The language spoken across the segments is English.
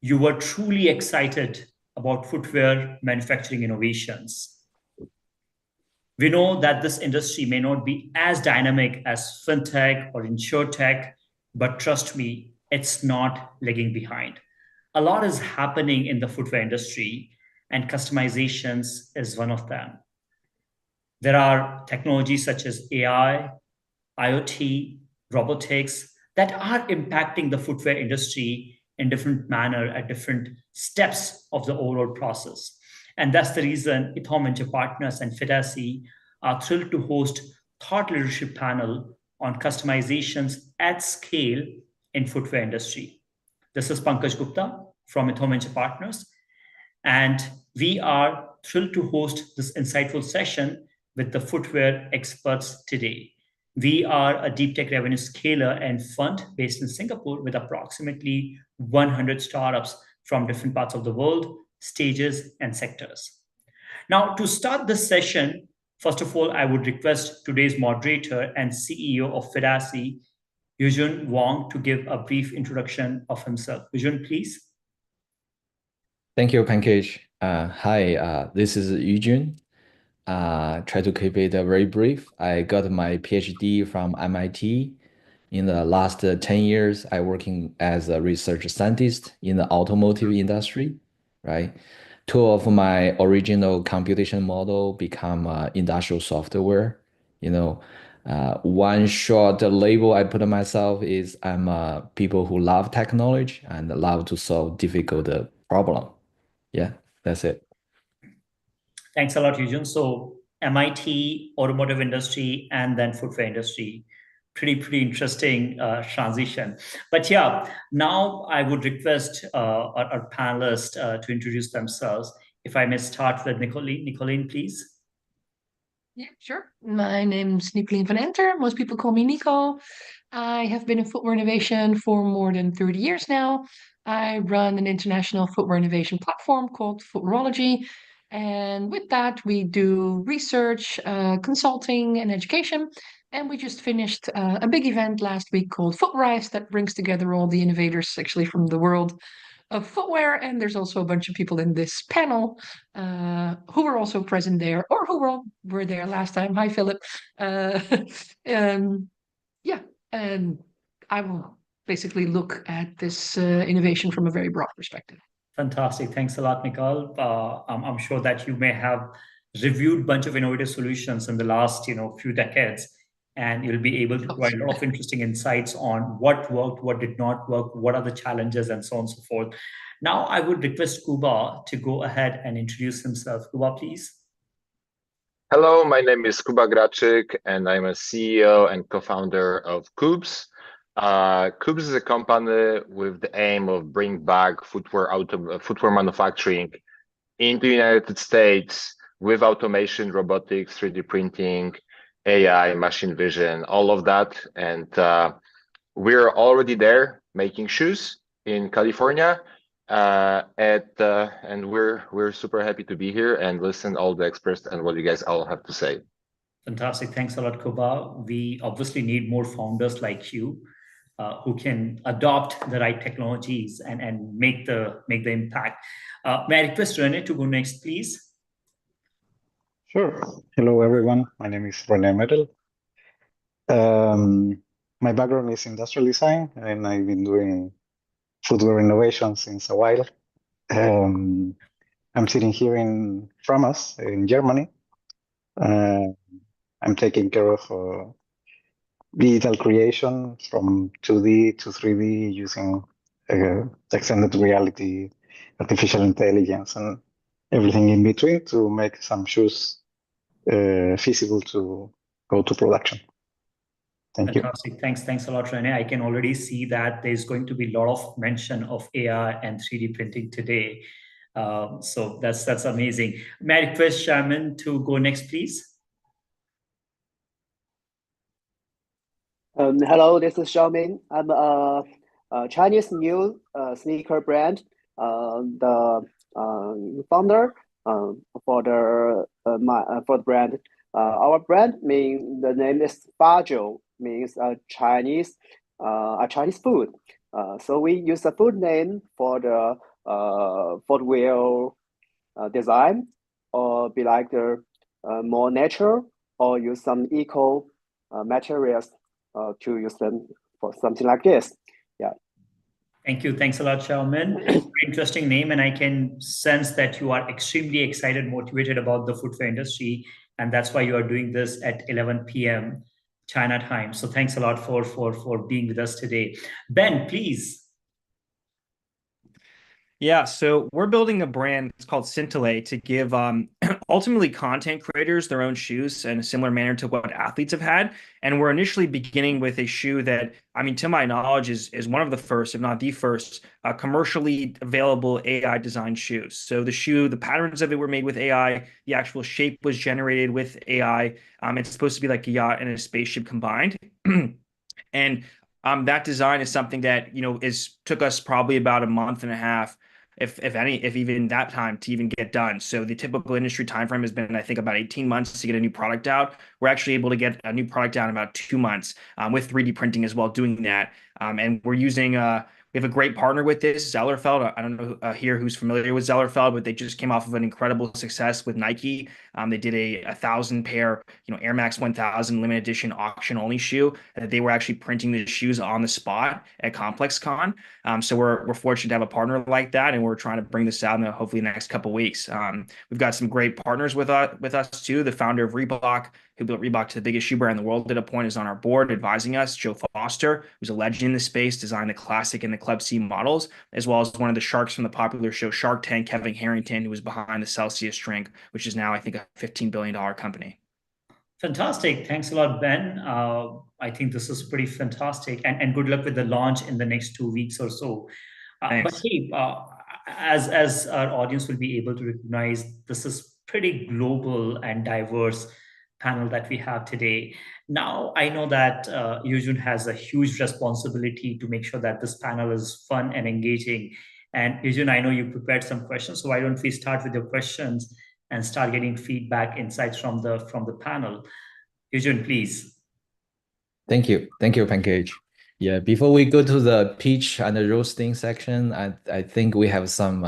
you were truly excited about footwear manufacturing innovations. We know that this industry may not be as dynamic as fintech or insurtech, but trust me, it's not lagging behind. A lot is happening in the footwear industry, and customizations is one of them. There are technologies such as AI, IoT, robotics that are impacting the footwear industry in different manner at different steps of the overall process. And that's the reason EthAum Venture Partners and Fitasy are thrilled to host thought leadership panel on customizations at scale in footwear industry. This is Pankaj Gupta from EthAum Venture Partners, and we are thrilled to host this insightful session with the footwear experts today. We are a deep tech revenue scaler and fund based in Singapore with approximately 100 startups from different parts of the world, stages, and sectors. Now, to start this session, first of all, I would request today's moderator and CEO of Fitasy, Yujun Wang, to give a brief introduction of himself. Yujun, please. Thank you, Pankaj. Hi, this is Yujun. Try to keep it very brief. I got my PhD from MIT. In the last 10 years, I working as a research scientist in the automotive industry, right? Two of my original computation model become industrial software. One short label I put on myself is I'm people who love technology and love to solve difficult problem. Yeah, that's it. Thanks a lot, Yujun. So MIT, automotive industry, and then footwear industry. Pretty interesting transition. But yeah, now I would request our panelists to introduce themselves. If I may start with Nicoline. Nicoline, please. Yeah, sure. My name's Nicoline van Enter. Most people call me Nico. I have been in footwear innovation for more than 30 years now. I run an international footwear innovation platform called Footwearology. And with that, we do research, consulting, and education. And we just finished a big event last week called Footrise that brings together all the innovators actually from the world of footwear. And there's also a bunch of people in this panel who were also present there or who were there last time. Hi, Philip. Yeah, and I will basically look at this innovation from a very broad perspective. Fantastic. Thanks a lot, Nicole. I'm sure that you may have reviewed a bunch of innovative solutions in the last few decades, and you'll be able to provide a lot of interesting insights on what worked, what did not work, what are the challenges, and so on and so forth. Now, I would request Kuba to go ahead and introduce himself. Kuba, please. Hello, my name is Kuba Graczyk, and I'm a CEO and co-founder of Kubes. Kubes is a company with the aim of bringing back footwear manufacturing into the United States with automation, robotics, 3D printing, AI, machine vision, all of that. And we're already there making shoes in California. And we're super happy to be here and listen to all the experts and what you guys all have to say. Fantastic. Thanks a lot, Kuba. We obviously need more founders like you who can adopt the right technologies and make the impact. May I request René to go next, please? Sure. Hello, everyone. My name is René Medel. My background is industrial design, and I've been doing footwear innovation since a while. I'm sitting here in Framas in Germany. I'm taking care of digital creation from 2D to 3D using extended reality, artificial intelligence, and everything in between to make some shoes feasible to go to production. Fantastic. You. Thanks a lot, René. I can already see that there's going to be a lot of mention of AI and 3D printing today. So that's amazing. May I request Xiao Min to go next, please? Hello, this is Xiao Min. I'm a Chinese new sneaker brand, the founder for the brand. Our brand the name is Bajiu, means Chinese food. So we use the food name for the footwear design, or be like the more natural, or use some eco materials to use them for something like this. Yeah. Thank you. Thanks a lot, Xiao Min. Very interesting name, and I can sense that you are extremely excited, motivated about the footwear industry, and that's why you are doing this at 11 p.m. China time. So thanks a lot for being with us today. Ben, please. Yeah, so we're building a brand. It's called Scintillate to give ultimately content creators their own shoes in a similar manner to what athletes have had. And we're initially beginning with a shoe that, I mean, to my knowledge, is one of the first, if not the first, commercially available AI designed shoes. So the shoe, the patterns of it were made with AI. The actual shape was generated with AI. It's supposed to be like a yacht and a spaceship combined. And that design is something that, you know, took us probably about a month and a half, if even that time to even get done. So the typical industry timeframe has been, I think, about 18 months to get a new product out. We're actually able to get a new product out in about 2 months with 3D printing as well, doing that. And we're using we have a great partner with this, Zellerfeld. I don't know here who's familiar with Zellerfeld, but they just came off of an incredible success with Nike. They did a 1,000 pair, you know, Air Max 1000 limited edition auction only shoe. They were actually printing the shoes on the spot at ComplexCon. So we're fortunate to have a partner like that, and we're trying to bring this out in hopefully the next couple of weeks. We've got some great partners with us too. The founder of Reebok, who built Reebok to the biggest shoe brand in the world at a point, is on our board advising us. Joe Foster, who's a legend in the space, designed the Classic and the Club C models, as well as one of the sharks from the popular show Shark Tank, Kevin Harrington, who was behind the Celsius drink, which is now, I think, a $15 billion company. Fantastic. Thanks a lot, Ben. I think this is pretty fantastic, and good luck with the launch in the next 2 weeks or so. But hey, as our audience will be able to recognize, this is pretty global and diverse panel that we have today. Now, I know that Yujun has a huge responsibility to make sure that this panel is fun and engaging. And Yujun, I know you prepared some questions, so why don't we start with your questions and start getting feedback, insights from the panel. Yujun, please. Thank you, Pancake. Yeah, before we go to the pitch and the roasting section, I think we have some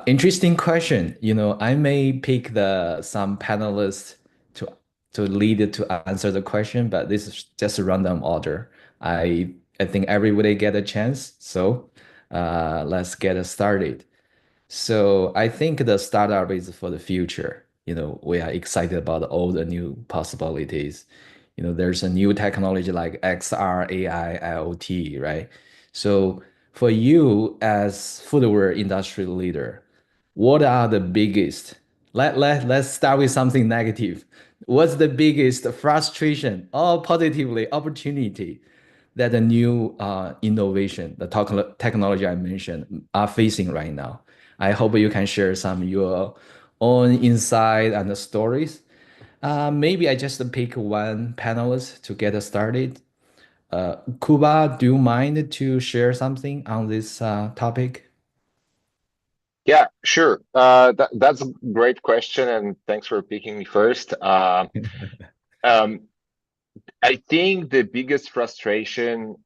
interesting question. You know, I may pick some panelists to lead to answer the question, but this is just a random order. I think everybody get a chance, so let's get started. So I think the startup is for the future. You know, we are excited about all the new possibilities. You know, there's a new technology like XR, AI, IoT, right? So for you as footwear industry leader, what are the biggest? Let's start with something negative. What's the biggest frustration or positively opportunity that the new innovation, the technology I mentioned, are facing right now? I hope you can share some of your own insight and the stories. Maybe I just pick one panelist to get us started. Kuba, do you mind to share something on this topic? Yeah, sure. That's a great question, and thanks for picking me first. I think the biggest frustration,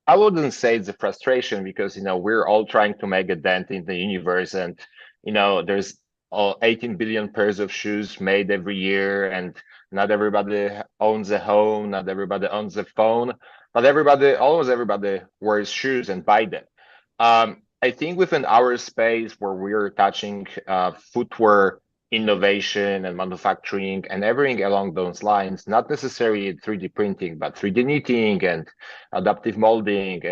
I wouldn't say it's a frustration, because, you know, we're all trying to make a dent in the universe, and, you know, there's 18 billion pairs of shoes made every year, and not everybody owns a home, not everybody owns a phone, but almost everybody wears shoes and buy them. I think within our space where we're touching footwear innovation and manufacturing and everything along those lines, not necessarily 3D printing, but 3D knitting and adaptive molding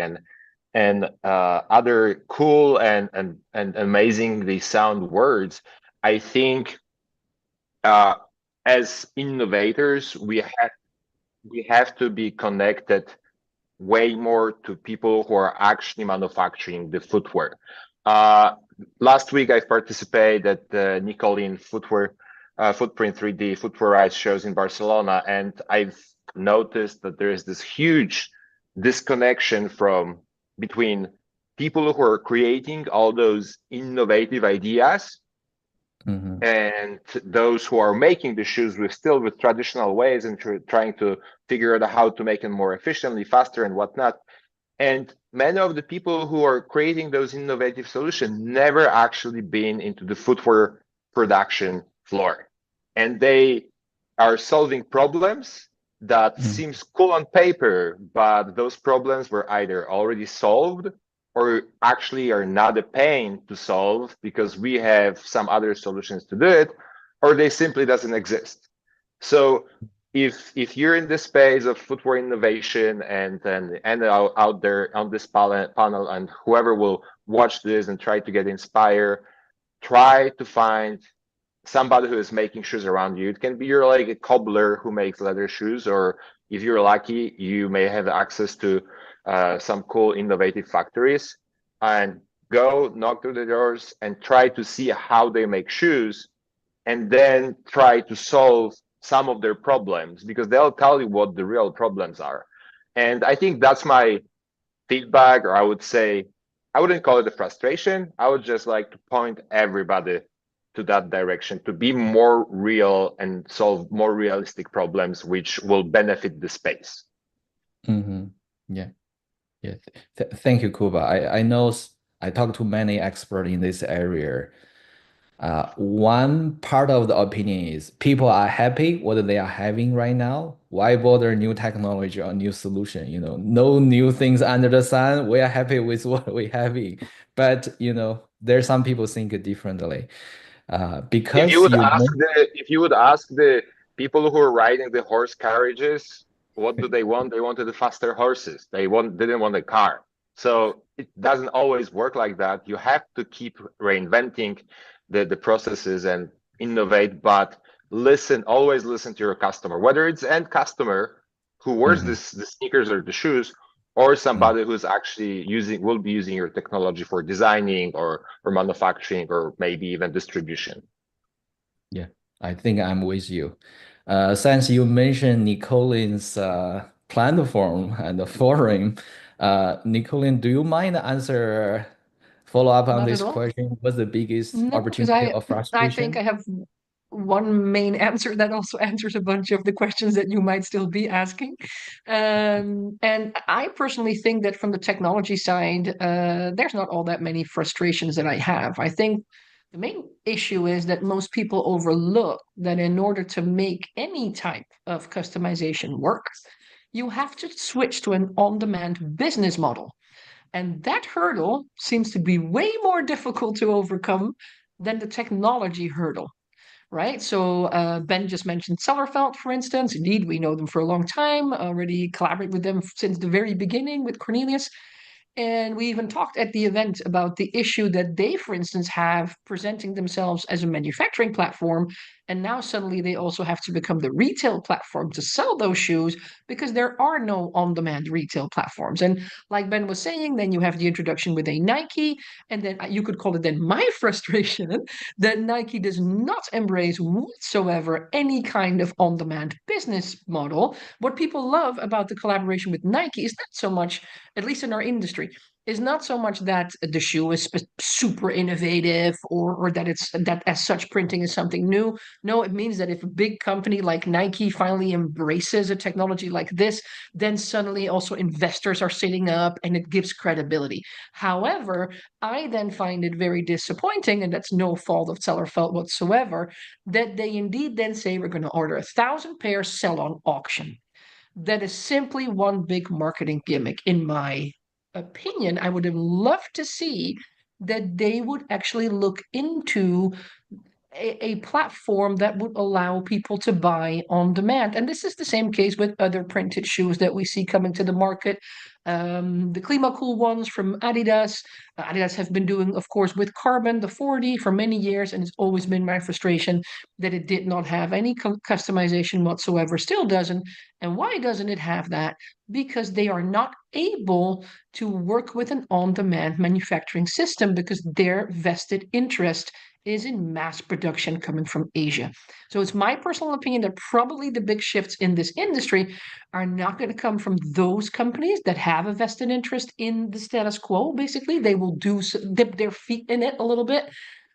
and other cool and amazingly sound words. I think as innovators, we have to be connected way more to people who are actually manufacturing the footwear. Last week, I participated at the Nicoline Footprint 3D Footwear shows in Barcelona, and I've noticed that there is this huge disconnection between people who are creating all those innovative ideas and those who are making the shoes with traditional ways and trying to figure out how to make them more efficiently, faster, and whatnot. And many of the people who are creating those innovative solutions never actually been into the footwear production floor. And they are solving problems that seems cool on paper, but those problems were either already solved or actually are not a pain to solve because we have some other solutions to do it, or they simply doesn't exist. So if you're in the space of footwear innovation and out there on this panel and whoever will watch this and try to get inspired, try to find somebody who is making shoes around you. It can be you're like a cobbler who makes leather shoes, or if you're lucky, you may have access to some cool innovative factories, and go knock through the doors and try to see how they make shoes, and then try to solve some of their problems because they'll tell you what the real problems are. And I think that's my feedback, or I would say, I wouldn't call it a frustration. I would just like to point everybody to that direction, to be more real and solve more realistic problems, which will benefit the space. Yeah. Thank you, Kuba. I know I talked to many experts in this area. One part of the opinion is people are happy what they are having right now. Why bother new technology or new solution? No new things under the sun. We are happy with what we're having. But there's some people think differently. Because if you would ask the people who are riding the horse carriages, what do they want? They wanted the faster horses. Didn't want a car. So it doesn't always work like that. You have to keep reinventing the processes and innovate, but always listen to your customer, whether it's end customer who wears the sneakers or the shoes, or somebody who's actually will be using your technology for designing or manufacturing or maybe even distribution. Yeah, I think I'm with you. Since you mentioned Nicoline's platform and the forum, Nicoline, do you mind follow up on this question? What's the biggest opportunity or frustration? I think I have one main answer that also answers a bunch of the questions that you might still be asking. And I personally think that from the technology side, there's not all that many frustrations that I have. I think the main issue is that most people overlook that in order to make any type of customization work, you have to switch to an on-demand business model. And that hurdle seems to be way more difficult to overcome than the technology hurdle, right? So Ben just mentioned Zellerfeld, for instance. Indeed, we know them for a long time, already collaborate with them since the very beginning with Cornelius. And we even talked at the event about the issue that they, for instance, have presenting themselves as a manufacturing platform. And now suddenly they also have to become the retail platform to sell those shoes because there are no on-demand retail platforms. And like Ben was saying, then you have the introduction with a Nike. And then you could call it then my frustration that Nike does not embrace whatsoever any kind of on-demand business model. What people love about the collaboration with Nike is not so much, at least in our industry, is not so much that the shoe is super innovative or that as such printing is something new. No, it means that if a big company like Nike finally embraces a technology like this, then suddenly also investors are sitting up and it gives credibility. However, I then find it very disappointing, and that's no fault of Zellerfeld whatsoever, that they indeed then say we're going to order 1,000 pairs, sell on auction. That is simply one big marketing gimmick, in my opinion. I would have loved to see that they would actually look into a platform that would allow people to buy on demand. And this is the same case with other printed shoes that we see coming to the market. The Climacool ones from Adidas. Adidas have been doing, of course, with Carbon, the 40 for many years, and it's always been my frustration that it did not have any customization whatsoever, still doesn't. And why doesn't it have that? Because they are not able to work with an on-demand manufacturing system because their vested interest is in mass production coming from Asia. So it's my personal opinion that probably the big shifts in this industry are not going to come from those companies that have a vested interest in the status quo. Basically, they will dip their feet in it a little bit.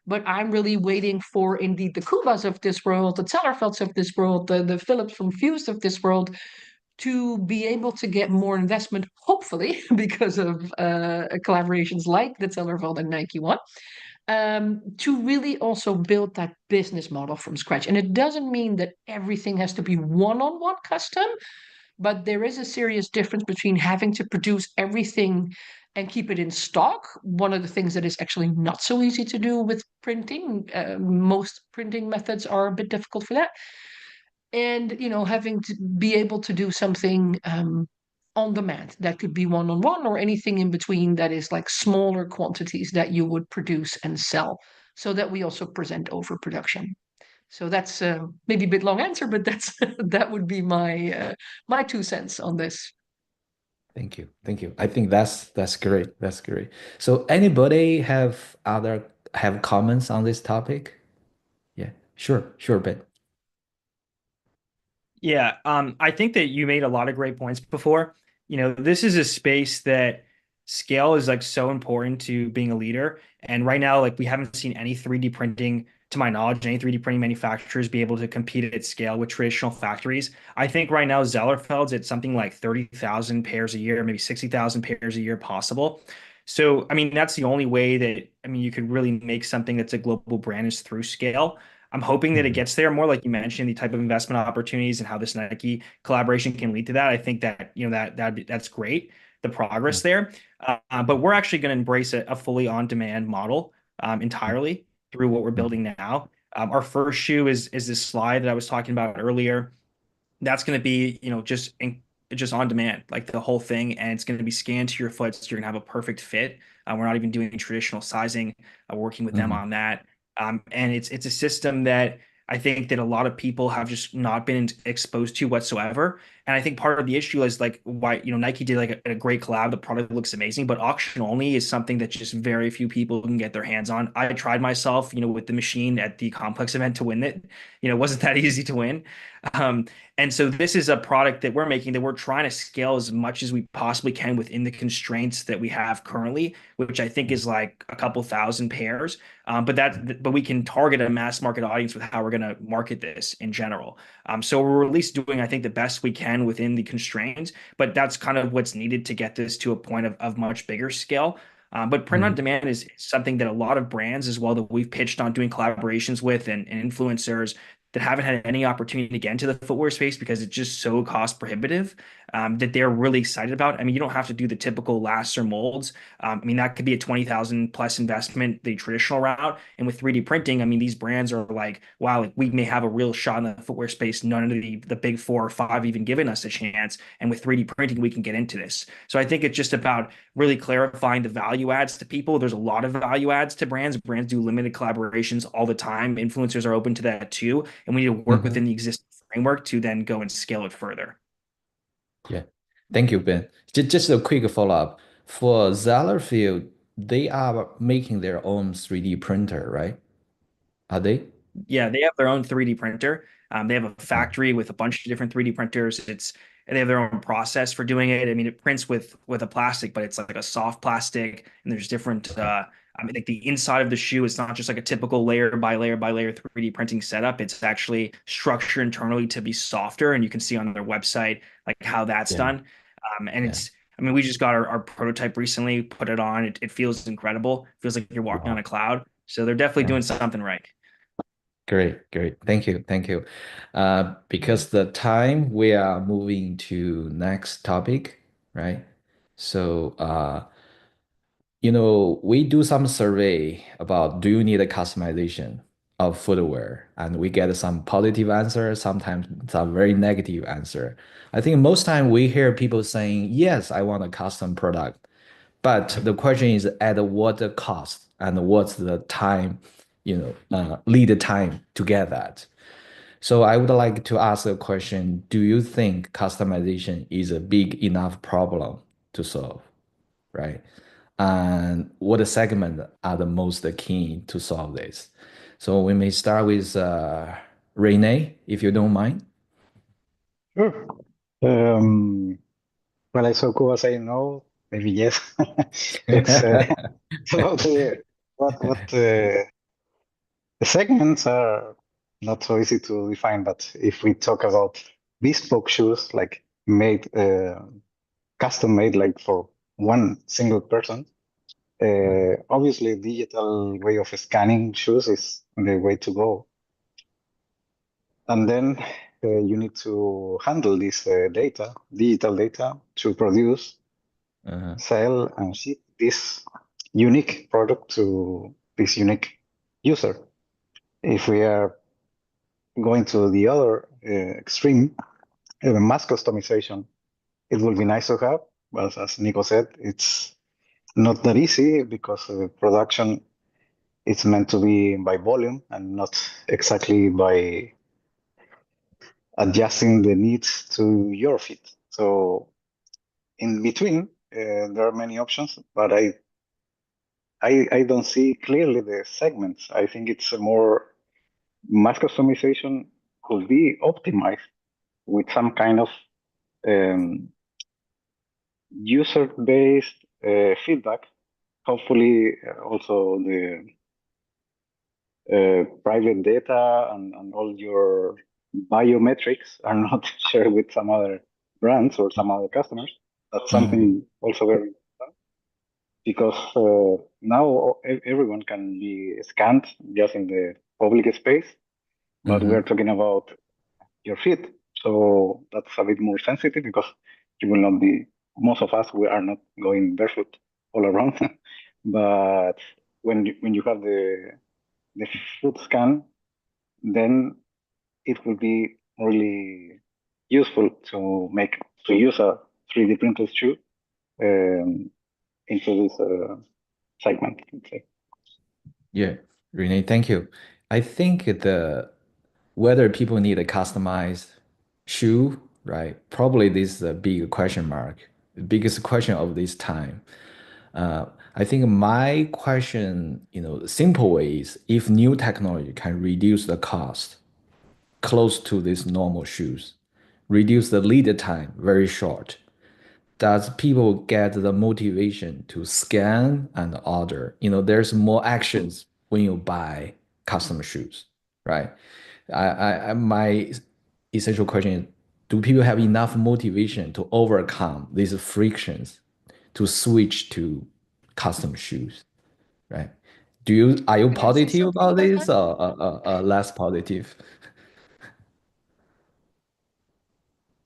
But I'm really waiting for indeed the Kubas of this world, the Zellerfelds of this world, the Philips from Fused of this world to be able to get more investment, hopefully, because of collaborations like the Tellerveld and Nike one, to really also build that business model from scratch. And it doesn't mean that everything has to be one-on-one custom, but there is a serious difference between having to produce everything and keep it in stock. One of the things that is actually not so easy to do with printing. Most printing methods are a bit difficult for that. And, having to be able to do something on demand. That could be one-on-one or anything in between that is like smaller quantities that you would produce and sell, so that we also present overproduction. So that's maybe a bit long answer, but that would be my 2 cents on this. Thank you. Thank you. I think that's great. That's great. So anybody have comments on this topic? Yeah, sure, Ben. Yeah, I think that you made a lot of great points before. This is a space that scale is like so important to being a leader. And right now, like we haven't seen any 3D printing, to my knowledge, any 3D printing manufacturers be able to compete at scale with traditional factories. I think right now Zellerfeld's at something like 30,000 pairs a year, maybe 60,000 pairs a year possible. So, I mean, that's the only way that, I mean, you could really make something that's a global brand is through scale. I'm hoping that it gets there more, like you mentioned, the type of investment opportunities and how this Nike collaboration can lead to that. I think that that's great, the progress there. But we're actually going to embrace a fully on-demand model entirely through what we're building now. Our first shoe is this slide that I was talking about earlier. That's going to be just on demand, like the whole thing, and it's going to be scanned to your foot, so you're going to have a perfect fit. We're not even doing traditional sizing. Working with them on that. And it's a system that I think that a lot of people have just not been exposed to whatsoever. And I think part of the issue is like why, Nike did like a great collab. The product looks amazing, but auction only is something that just very few people can get their hands on. I tried myself, with the machine at the Complex event to win it. It wasn't that easy to win. And so this is a product that we're making that we're trying to scale as much as we possibly can within the constraints that we have currently, which I think is like a couple thousand pairs. But we can target a mass market audience with how we're going to market this in general. So we're at least doing, I think, the best we can within the constraints, but that's kind of what's needed to get this to a point of much bigger scale. But print on demand is something that a lot of brands as well that we've pitched on doing collaborations with and influencers that haven't had any opportunity to get into the footwear space because it's just so cost prohibitive that they're really excited about. I mean, you don't have to do the typical lasts or molds. I mean, that could be a 20,000 plus investment, the traditional route. And with 3D printing, I mean, these brands are like, wow, like we may have a real shot in the footwear space. None of the big 4 or 5 even given us a chance. And with 3D printing, we can get into this. So I think it's just about really clarifying the value adds to people. There's a lot of value adds to brands. Brands do limited collaborations all the time. Influencers are open to that too. And we need to work within the existing framework to then go and scale it further. Yeah. Thank you, Ben. Just a quick follow-up. For Zellerfield, they are making their own 3D printer, right? Are they? Yeah, they have their own 3D printer. They have a factory with a bunch of different 3D printers. They have their own process for doing it. I mean, it prints with a plastic, but it's like a soft plastic, and there's different. I mean, like the inside of the shoe is not just like a typical layer by layer by layer 3D printing setup. It's actually structured internally to be softer, and you can see on their website like how that's done. And I mean, we just got our prototype recently, put it on. It feels incredible. It feels like you're walking on a cloud. So they're definitely doing something right. Great. Thank you. Because the time we are moving to next topic, right? So, we do some survey about do you need a customization of footwear, and we get some positive answer, sometimes some very negative answer. I think most time we hear people saying, yes, I want a custom product. But the question is at what cost and what's the time, lead time to get that. So I would like to ask a question. Do you think customization is a big enough problem to solve, right? And what segment are the most keen to solve this? So we may start with René, if you don't mind. Sure. Well, I saw Kuba saying no, maybe yes. It's about the segments are not so easy to define, but if we talk about bespoke shoes, like made, custom made like for one single person. Obviously, digital way of scanning shoes is the way to go. And then you need to handle this data, digital data, to produce, sell, and ship this unique product to this unique user. If we are going to the other extreme, mass customization, it will be nice to have, but as Nico said, it's not that easy because production is meant to be by volume and not exactly by adjusting the needs to your fit. So in between, there are many options, but I don't see clearly the segments. I think it's a more mass customization could be optimized with some kind of user-based feedback. Hopefully, also the private data and all your biometrics are not shared with some other brands or some other customers. That's something also very important because now everyone can be scanned just in the public space, but we're talking about your feet. So that's a bit more sensitive because you will not be, most of us, we are not going barefoot all around. But when you have the foot scan, then it will be really useful to use a 3D printed shoe into this segment, let's say. Yeah, René, thank you. I think whether people need a customized shoe, right? Probably this is a big question mark, the biggest question of this time. I think my question, simple way is if new technology can reduce the cost close to these normal shoes, reduce the lead time very short, does people get the motivation to scan and order? There's more actions when you buy custom shoes, right? My essential question is, do people have enough motivation to overcome these frictions to switch to custom shoes, right? Are you Can I say positive something about about this that? or less positive?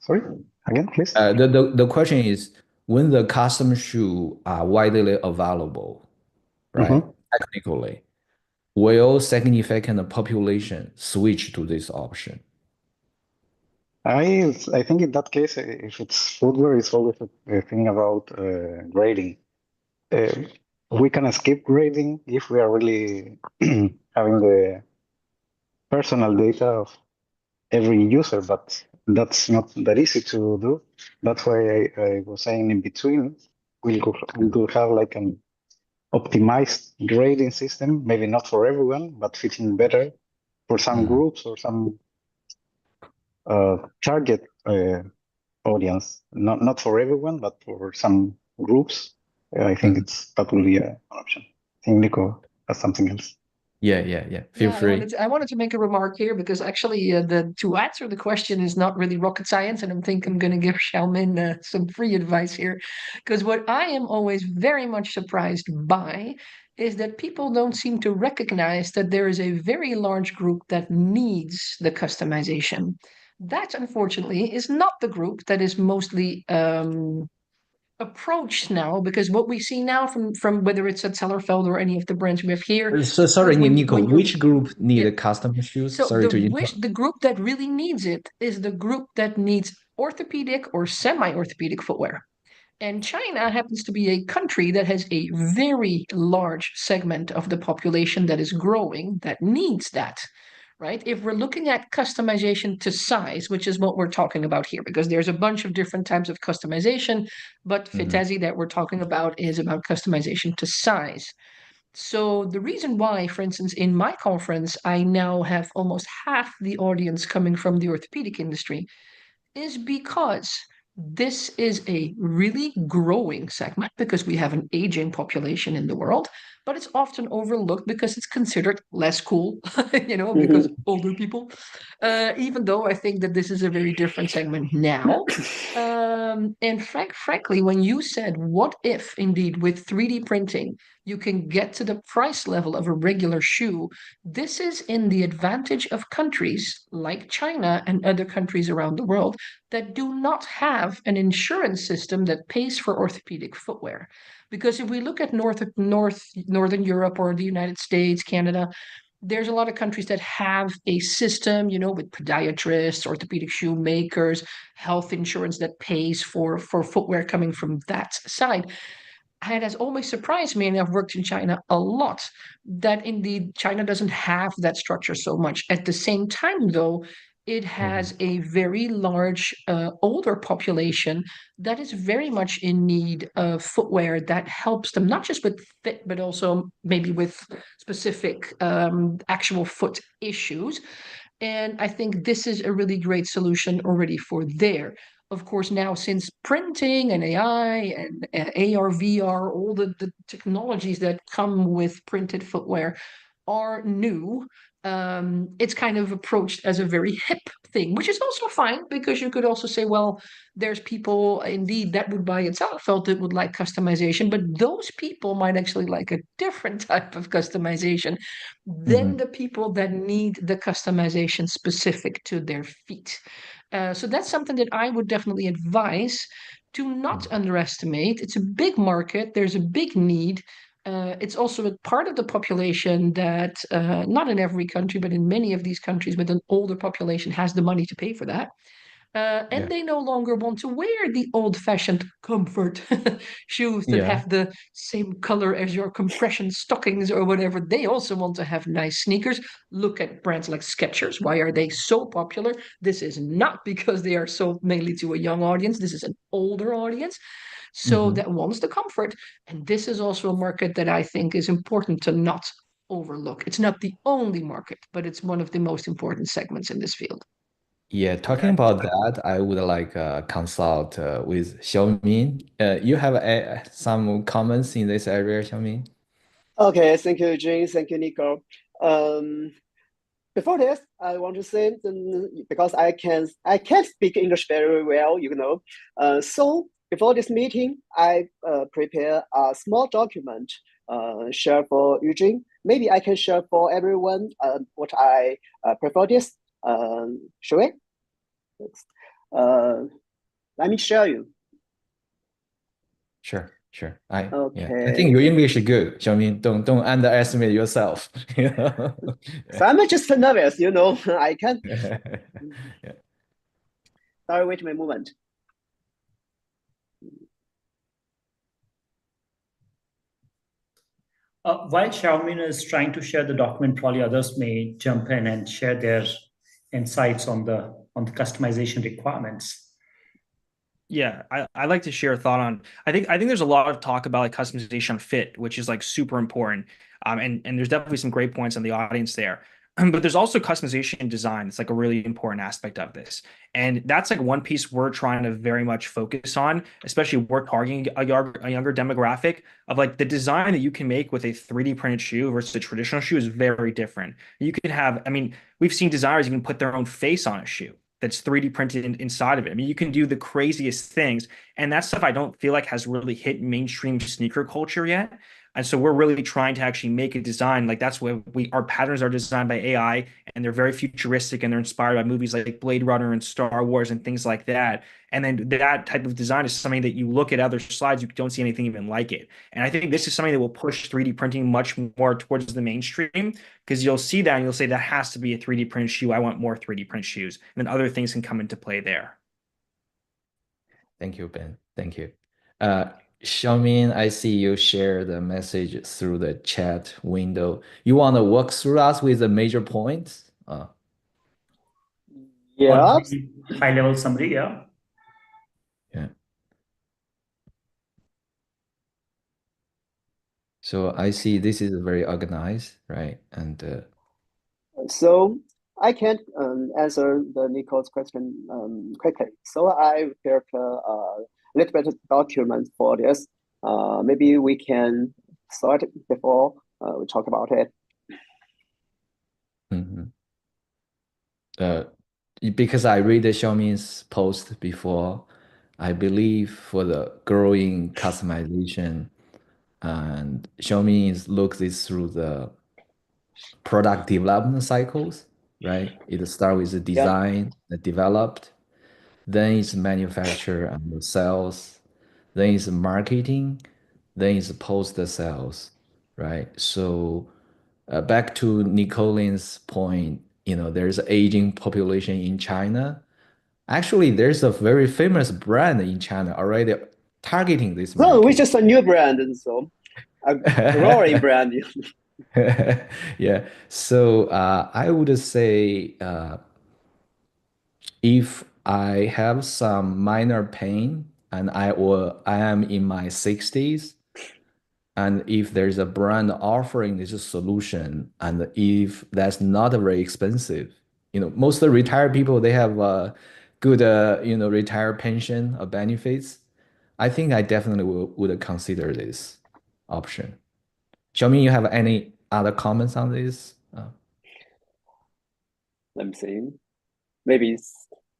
Sorry, again, please. The question is, when the custom shoe are widely available, right? Technically, will significant population switch to this option? I think in that case, if it's footwear, it's always a thing about grading. We can skip grading if we are really having the personal data of every user, but that's not that easy to do. That's why I was saying in between, we could have like an optimized grading system, maybe not for everyone, but fitting better for some groups or some target audience. Not for everyone, but for some groups. I think that will be an option. I think Nico has something else. Yeah. Feel Yeah, free. I wanted to make a remark here because actually, to answer the question is not really rocket science, and I think I'm going to give Xiao Min some free advice here, because what I am always very much surprised by is that people don't seem to recognize that there is a very large group that needs the customization. That, unfortunately, is not the group that is mostly approached now, because what we see now from whether it's at Sellerfeld or any of the brands we have here. So sorry, is when Nico, you're- which group need Yeah. custom shoes? So Sorry to interrupt. the group that really needs it is the group that needs orthopedic or semi-orthopedic footwear. And China happens to be a country that has a very large segment of the population that is growing that needs that, right? If we're looking at customization to size, which is what we're talking about here, because there's a bunch of different types of customization, but Fitasy that we're talking about is about customization to size. So the reason why, for instance, in my conference, I now have almost half the audience coming from the orthopedic industry is because this is a really growing segment because we have an aging population in the world, but it's often overlooked because it's considered less cool, because older people. Even though I think that this is a very different segment now. And frankly, when you said, what if indeed with 3D printing, you can get to the price level of a regular shoe, this is in the advantage of countries like China and other countries around the world that do not have an insurance system that pays for orthopedic footwear. Because if we look at Northern Europe or the United States, Canada, there's a lot of countries that have a system, with podiatrists, orthopedic shoemakers, health insurance that pays for footwear coming from that side. And it has always surprised me, and I've worked in China a lot, that indeed China doesn't have that structure so much. At the same time, though, it has a very large older population that is very much in need of footwear that helps them, not just with fit, but also maybe with specific actual foot issues. And I think this is a really great solution already for there. Of course, now since printing and AI and AR, VR, all the technologies that come with printed footwear are new, it's kind of approached as a very hip thing, which is also fine because you could also say, well, there's people indeed that would by itself felt it would like customization, but those people might actually like a different type of customization than the people that need the customization specific to their feet. So that's something that I would definitely advise to not underestimate. It's a big market. There's a big need. It's also a part of the population that, not in every country, but in many of these countries with an older population has the money to pay for that. And they no longer want to wear the old-fashioned comfort shoes that have the same color as your compression stockings or whatever. They also want to have nice sneakers. Look at brands like Skechers. Why are they so popular? This is not because they are sold mainly to a young audience. This is an older audience. So that wants the comfort. And this is also a market that I think is important to not overlook. It's not the only market, but it's one of the most important segments in this field. Yeah, talking about that, I would like consult with Xiao Min. You have some comments in this area, Xiao Min? Okay, thank you, Jane. Thank you, Nico. Before this, I want to say because I can't speak English very well, so before this meeting, I prepare a small document share for Yujun. Maybe I can share for everyone what I prefer this. Shall we? Let me share you. Sure. I Okay. think your English is good, Xiao Min. Don't underestimate yourself. So I'm just nervous, I can't. Sorry, wait a moment. While Xiao Min is trying to share the document, probably others may jump in and share their insights on the customization requirements. Yeah, I like to share a thought on. I think there's a lot of talk about like customization fit, which is like super important. And there's definitely some great points in the audience there. But there's also customization and design. It's like a really important aspect of this. And that's like one piece we're trying to very much focus on, especially we're targeting a younger demographic of like the design that you can make with a 3D printed shoe versus a traditional shoe is very different. You can have, we've seen designers even put their own face on a shoe that's 3D printed inside of it. You can do the craziest things. And that stuff I don't feel like has really hit mainstream sneaker culture yet. And so we're really trying to actually make a design like that's where our patterns are designed by AI and they're very futuristic and they're inspired by movies like Blade Runner and Star Wars and things like that. And then that type of design is something that you look at other slides, you don't see anything even like it. And I think this is something that will push 3D printing much more towards the mainstream because you'll see that and you'll say that has to be a 3D printed shoe. I want more 3D print shoes. And then other things can come into play there. Thank you, Ben. Thank you. Xiao Min, I see you share the message through the chat window. You want to walk through us with the major points? Yeah. High level summary, yeah. Yeah. So I see this is very organized, right? And so I can't answer the Nico's question quickly. So I prepared a little bit of document for this. Maybe we can saw it before. We talk about it. Because I read the Xiaomi's post before, I believe for the growing customization, and Xiaomi looks this through the product development cycles, right? It starts with the design, the developed, then it's manufacture and the sales, then it's marketing, then it's post sales, right? So back to Nicoline's point, there's aging population in China. Actually, there's a very famous brand in China already targeting this market. No, which is a new brand, and so a growing brand. Yeah. So I would say if I have some minor pain and I am in my 60s, and if there's a brand offering this solution, and if that's not very expensive, most of the retired people, they have good, retired pension or benefits. I think I definitely would consider this option. Xiaomi, you have any other comments on this? Let me see. Maybe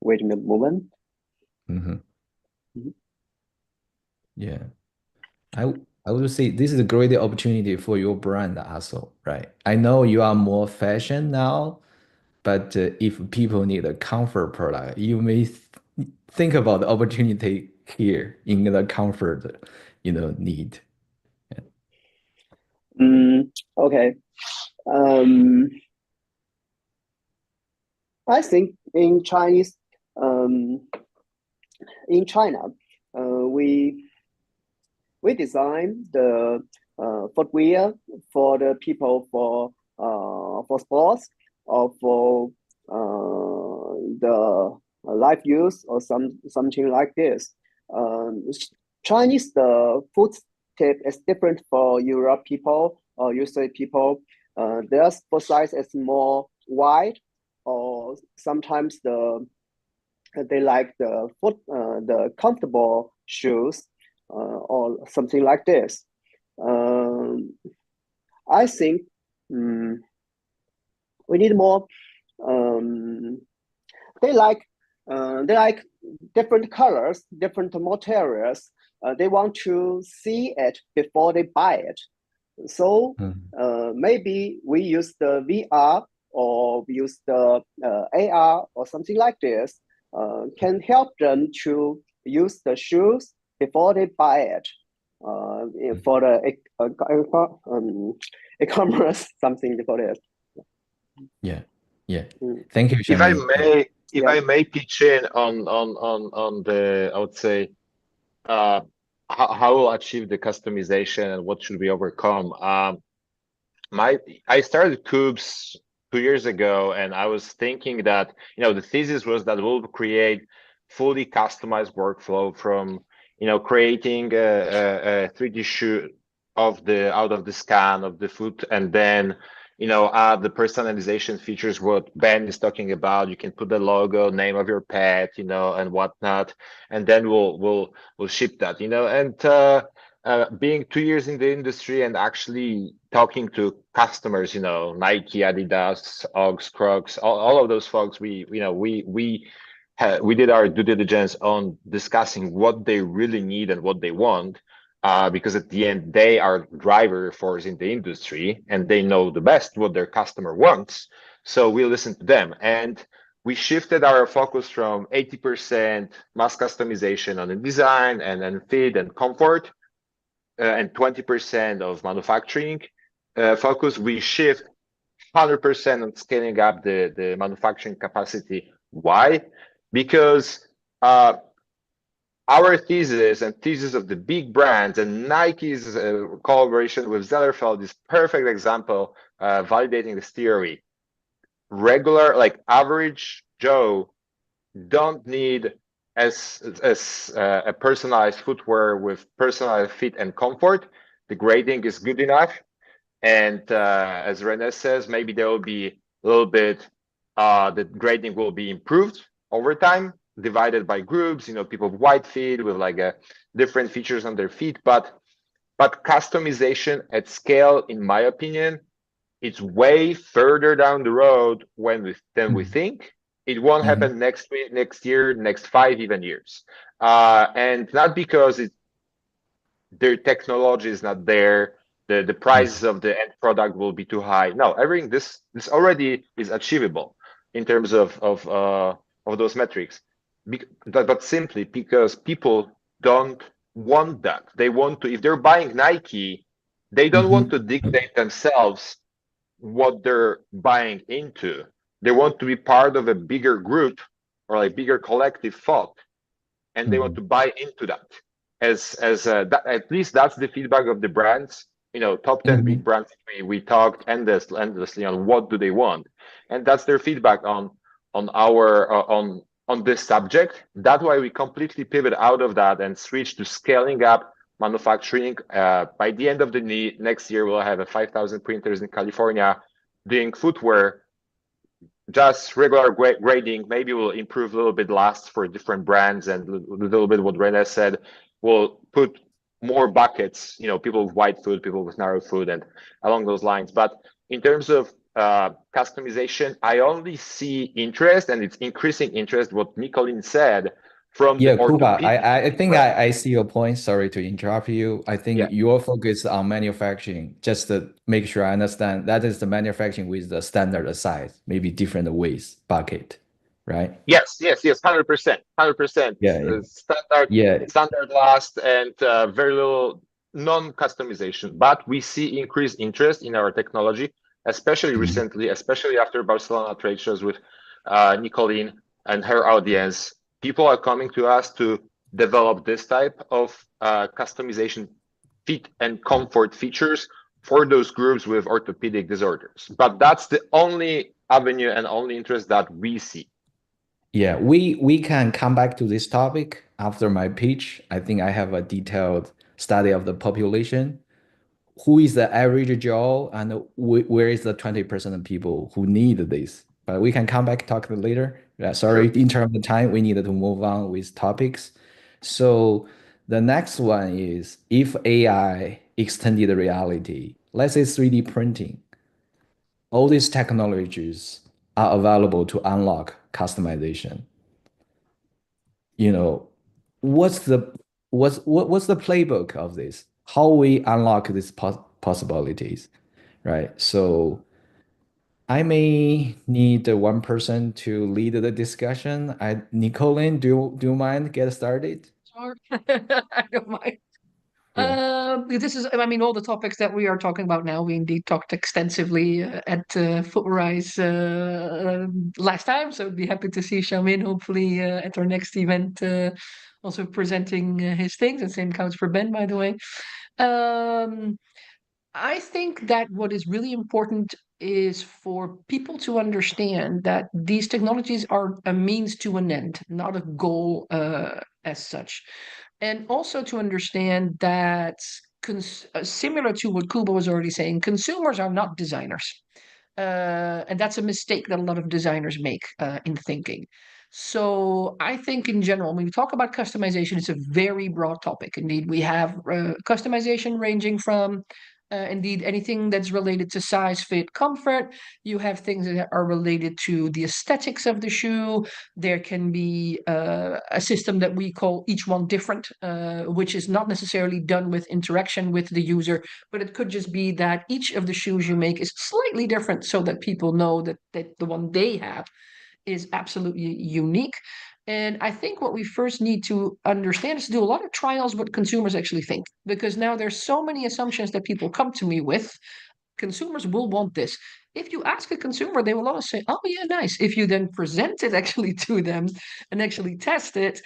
wait a moment. Yeah. I would say this is a great opportunity for your brand also, right? I know you are more fashion now, but if people need a comfort product, you may think about the opportunity here in the comfort, need. Okay. I think in Chinese, in China, we design the footwear for the people for sports or for the life use or something like this. Chinese the footstep is different for Europe people or USA people. Their foot size is more wide, or sometimes they like the comfortable shoes or something like this. I think we need more. They like different colors, different materials. They want to see it before they buy it. So maybe we use the VR or we use the AR or something like this. Can help them to use the shoes before they buy it. For the e-commerce, something for this. Yeah. Thank you, If I Xiaomi. I may pitch in on the, I would say, how we'll achieve the customization and what should we overcome. I started Cubes 2 years ago, and I was thinking that the thesis was that we'll create fully customized workflow from creating a 3D shoot out of the scan of the foot, and then add the personalization features what Ben is talking about. You can put the logo, name of your pet, and whatnot, and then we'll ship that. And being 2 years in the industry and actually talking to customers, Nike, Adidas, Uggs, Crocs, all of those folks, we did our due diligence on discussing what they really need and what they want, because at the end, they are driver force in the industry and they know the best what their customer wants. So we listen to them. And we shifted our focus from 80% mass customization on the design and then fit and comfort, and 20% of manufacturing focus. We shift 100% on scaling up the manufacturing capacity. Why? Because our thesis and thesis of the big brands and Nike's collaboration with Zellerfeld is perfect example validating this theory. Regular, like average Joe, don't need as a personalized footwear with personalized fit and comfort. The grading is good enough, and as René says, maybe there will be a little bit. The grading will be improved over time, divided by groups. People with wide feet with like different features on their feet, but But customization at scale, in my opinion, it's way further down the road than we think. It won't happen next week, next year, next 5 even years. And not because their technology is not there, the prices of the end product will be too high. No, everything this already is achievable in terms of those metrics. But simply because people don't want that. They want to, if they're buying Nike, they don't want to dictate themselves what they're buying into. They want to be part of a bigger group or like bigger collective thought, and they want to buy into that. At least that's the feedback of the brands. Top 10 big brands. We talked endlessly on what do they want, and that's their feedback on this subject. That's why we completely pivot out of that and switch to scaling up manufacturing. By the end of the next year, we'll have 5,000 printers in California doing footwear, just regular grading. Maybe we'll improve a little bit last for different brands, and a little bit what René said. We'll put more buckets, people with wide foot, people with narrow foot, and along those lines. But in terms of customization, I only see interest, and it's increasing interest, what Nicoline said, from the Kuba, orthopedic. I think I see your point. Sorry to interrupt you. I think your focus on manufacturing, just to make sure I understand, that is the manufacturing with the standard size, maybe different ways, bucket, right? Yes, 100%. Standard last, and very little non-customization. But we see increased interest in our technology, especially recently, especially after Barcelona trade shows with Nicoline and her audience. People are coming to us to develop this type of customization, fit and comfort features for those groups with orthopedic disorders. But that's the only avenue and only interest that we see. Yeah, we can come back to this topic after my pitch. I think I have a detailed study of the population. Who is the average Joe, and where is the 20% of people who need this? But we can come back talk later. Sorry, in terms of time, we needed to move on with topics. So the next one is, if AI extended reality, let's say 3D printing, all these technologies are available to unlock customization. What's the playbook of this? How we unlock these possibilities, right? So I may need one person to lead the discussion. Nicoline, do you mind get started? Sure. I don't mind. This is, all the topics that we are talking about now, we indeed talked extensively at Footwearize last time. So I'd be happy to see Xiao Min hopefully at our next event, also presenting his things. And same counts for Ben, by the way. I think that what is really important is for people to understand that these technologies are a means to an end, not a goal as such. And also to understand that, similar to what Kuba was already saying, consumers are not designers. And that's a mistake that a lot of designers make in thinking. So I think in general, when we talk about customization, it's a very broad topic. Indeed, we have customization ranging from indeed anything that's related to size, fit, comfort. You have things that are related to the aesthetics of the shoe. There can be a system that we call each one different, which is not necessarily done with interaction with the user, but it could just be that each of the shoes you make is slightly different so that people know that the one they have is absolutely unique. And I think what we first need to understand is to do a lot of trials what consumers actually think, because now there's so many assumptions that people come to me with. Consumers will want this. If you ask a consumer, they will always say, oh yeah, nice. If you then present it actually to them and actually test it,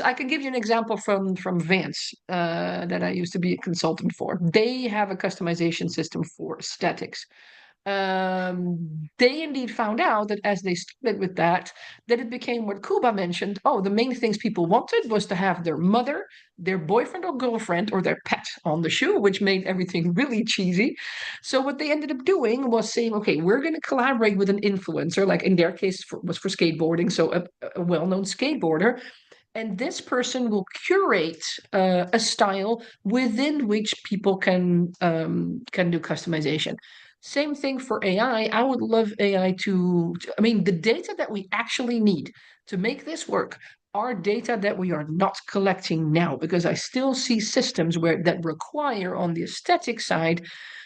I can give you an example from Vans that I used to be a consultant for. They have a customization system for aesthetics. They indeed found out that as they started with that it became what Kuba mentioned. Oh, the main things people wanted was to have their mother, their boyfriend or girlfriend, or their pet on the shoe, which made everything really cheesy. So what they ended up doing was saying, okay, we're going to collaborate with an influencer, like in their case was for skateboarding, so a well-known skateboarder. And this person will curate a style within which people can do customization. Same thing for AI. I would love AI I mean, the data that we actually need to make this work are data that we are not collecting now, because I still see systems that require, on the aesthetic side,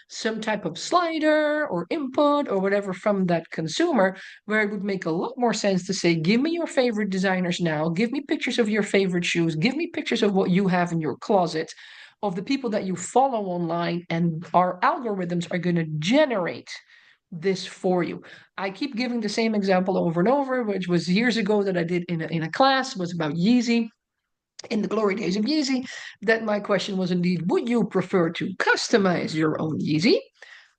some type of slider or input or whatever from that consumer, where it would make a lot more sense to say, give me your favorite designers now, give me pictures of your favorite shoes, give me pictures of what you have in your closet, of the people that you follow online, and our algorithms are going to generate this for you. I keep giving the same example over and over, which was years ago that I did in a class. It was about Yeezy, in the glory days of Yeezy, that my question was indeed, would you prefer to customize your own Yeezy,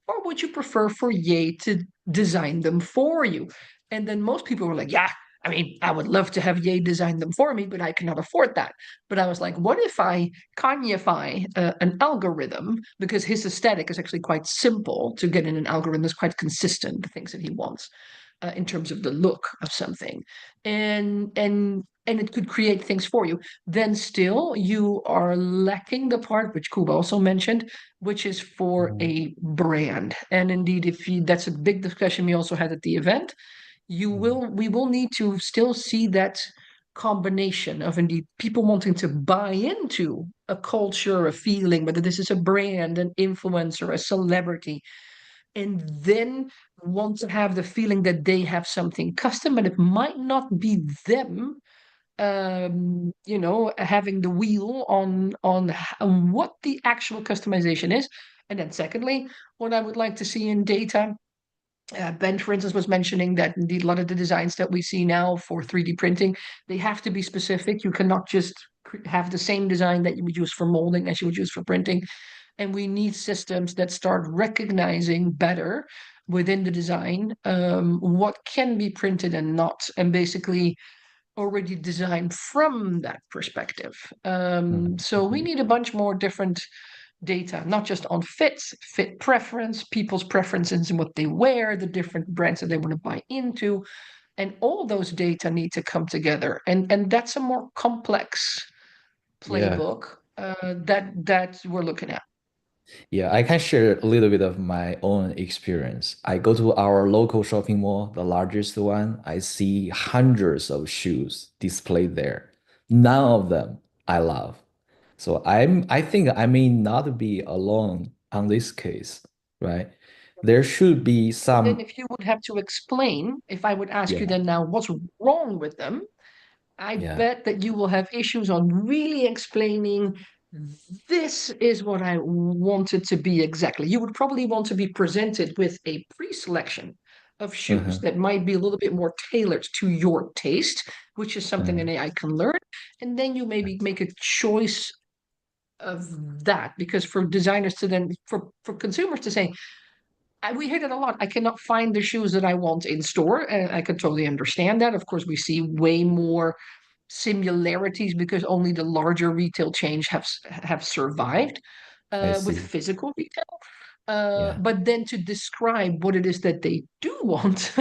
or would you prefer for Ye to design them for you? And then most people were like, yeah, I mean, I would love to have Ye design them for me, but I cannot afford that. But I was like, what if I Kanye-fy an algorithm, because his aesthetic is actually quite simple to get in an algorithm that's quite consistent, the things that he wants in terms of the look of something, and it could create things for you. Then still you are lacking the part which Kuba also mentioned, which is for a brand. And indeed, that's a big discussion we also had at the event. We will need to still see that combination of indeed people wanting to buy into a culture, a feeling, whether this is a brand, an influencer, a celebrity, and then want to have the feeling that they have something custom, and it might not be them having the wheel on what the actual customization is. And then secondly, what I would like to see in data, Ben, for instance, was mentioning that indeed a lot of the designs that we see now for 3D printing, they have to be specific. You cannot just have the same design that you would use for molding as you would use for printing. And we need systems that start recognizing better within the design what can be printed and not, and basically already designed from that perspective. So we need a bunch more different data, not just on fit preference, people's preferences and what they wear, the different brands that they want to buy into, and all those data need to come together. And that's a more complex playbook that we're looking at. Yeah, I can share a little bit of my own experience. I go to our local shopping mall, the largest one. I see hundreds of shoes displayed there. None of them I love. So I think I may not be alone on this case, right? There should be Then some, if you would have to explain, if I would ask you yeah, then now what's wrong with them, I yeah, bet that you will have issues on really explaining, this is what I wanted to be exactly. You would probably want to be presented with a pre-selection of shoes that might be a little bit more tailored to your taste, which is something an AI can learn. And then you maybe make a choice of that, because for designers to then, for consumers to say, we hear that a lot. I cannot find the shoes that I want in store. And I could totally understand that. Of course, we see way more similarities because only the larger retail chains have survived I with see. physical retail. Yeah. But then to describe what it is that they do want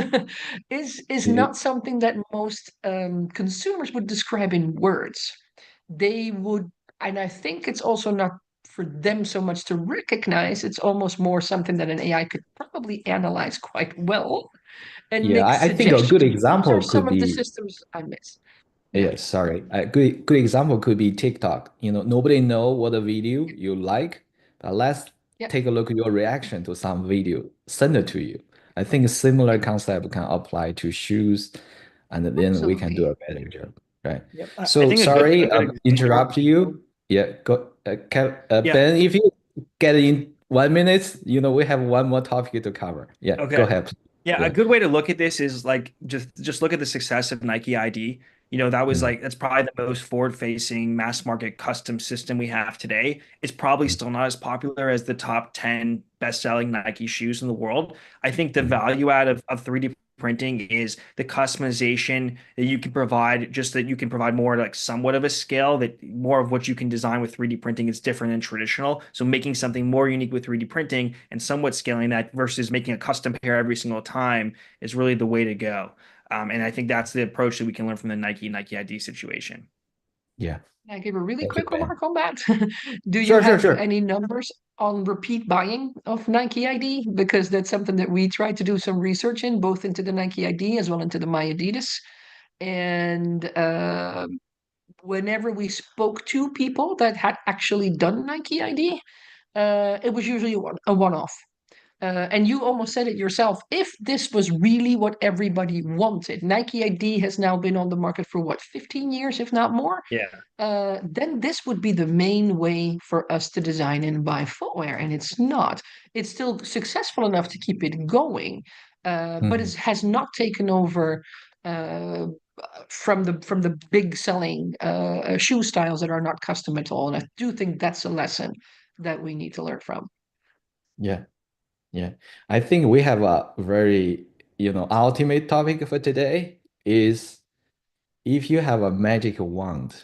is Yeah. not something that most consumers would describe in words. They would, and I think it's also not for them so much to recognize. It's almost more something that an AI could probably analyze quite well and Yeah, make I think a good suggestions. These are example some could of the be, systems I miss. Yeah. yeah, sorry. A good example could be TikTok. Nobody know what a video you like, but let's Yeah, take a look at your reaction to some video, send it to you. I think a similar concept can apply to shoes, and then we can do absolutely. a better job, right? Yep. I So think a good sorry, example. interrupt you. Yeah, go, Yeah. Ben, if you get in 1 minute, we have one more topic to cover. Yeah, go Okay. ahead. Yeah, a Yeah. good way to look at this is like just look at the success of Nike ID. That was Mm, that's probably the most forward-facing mass market custom system we have today. It's probably mm, still not as popular as the top 10 best-selling Nike shoes in the world. I think the mm. value out of 3D printing is the customization that you can provide, just that you can provide more like somewhat of a scale, that more of what you can design with 3D printing is different than traditional. So making something more unique with 3D printing and somewhat scaling that versus making a custom pair every single time is really the way to go. And I think that's the approach that we can learn from the Nike ID situation. Yeah. Can I give a really Thank you, quick Ben. remark on that? Do you Sure, have sure. any numbers on repeat buying of Nike ID? Because that's something that we try to do some research in, both into the Nike ID as well into the My Adidas. And whenever we spoke to people that had actually done Nike ID, it was usually a one-off. And you almost said it yourself. If this was really what everybody wanted, Nike ID has now been on the market for what, 15 years, if not more? Yeah. Then this would be the main way for us to design and buy footwear. And it's not. It's still successful enough to keep it going, but it has not taken over from the big selling shoe styles that are not custom at all. And I do think that's a lesson that we need to learn from. Yeah. Yeah. I think we have a very, ultimate topic for today is if you have a magic wand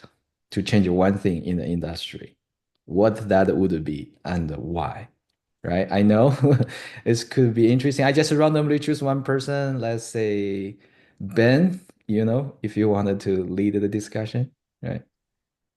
to change one thing in the industry, what that would be and why, right? I know this could be interesting. I just randomly choose one person, let's say Ben, if you wanted to lead the discussion, right?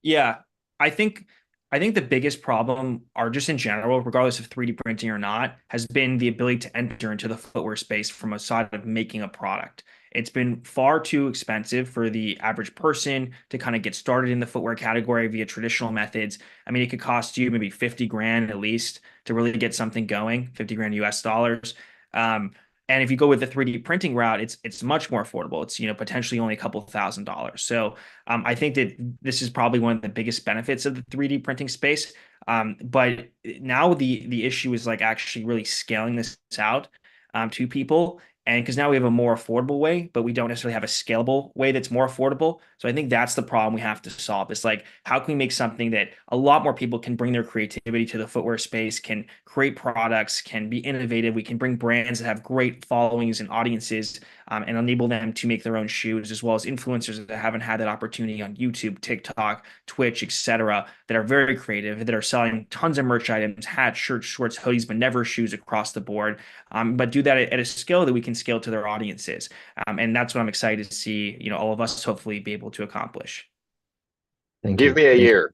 Yeah, I think the biggest problem, or just in general, regardless of 3D printing or not, has been the ability to enter into the footwear space from a side of making a product. It's been far too expensive for the average person to kind of get started in the footwear category via traditional methods. I mean, it could cost you maybe 50 grand at least to really get something going, 50 grand US dollars. And if you go with the 3D printing route, it's much more affordable. It's potentially only a couple $1,000s. So I think that this is probably one of the biggest benefits of the 3D printing space. But now the issue is like actually really scaling this out to people. And because now we have a more affordable way, but we don't necessarily have a scalable way that's more affordable. So I think that's the problem we have to solve. It's like, how can we make something that a lot more people can bring their creativity to the footwear space, can create products, can be innovative. We can bring brands that have great followings and audiences, and enable them to make their own shoes, as well as influencers that haven't had that opportunity on YouTube, TikTok, Twitch, etc., that are very creative, that are selling tons of merch items, hats, shirts, shorts, hoodies, but never shoes across the board. But do that at a scale that we can scale to their audiences. And that's what I'm excited to see, all of us hopefully be able to accomplish. Thank Give you. me a Thank year,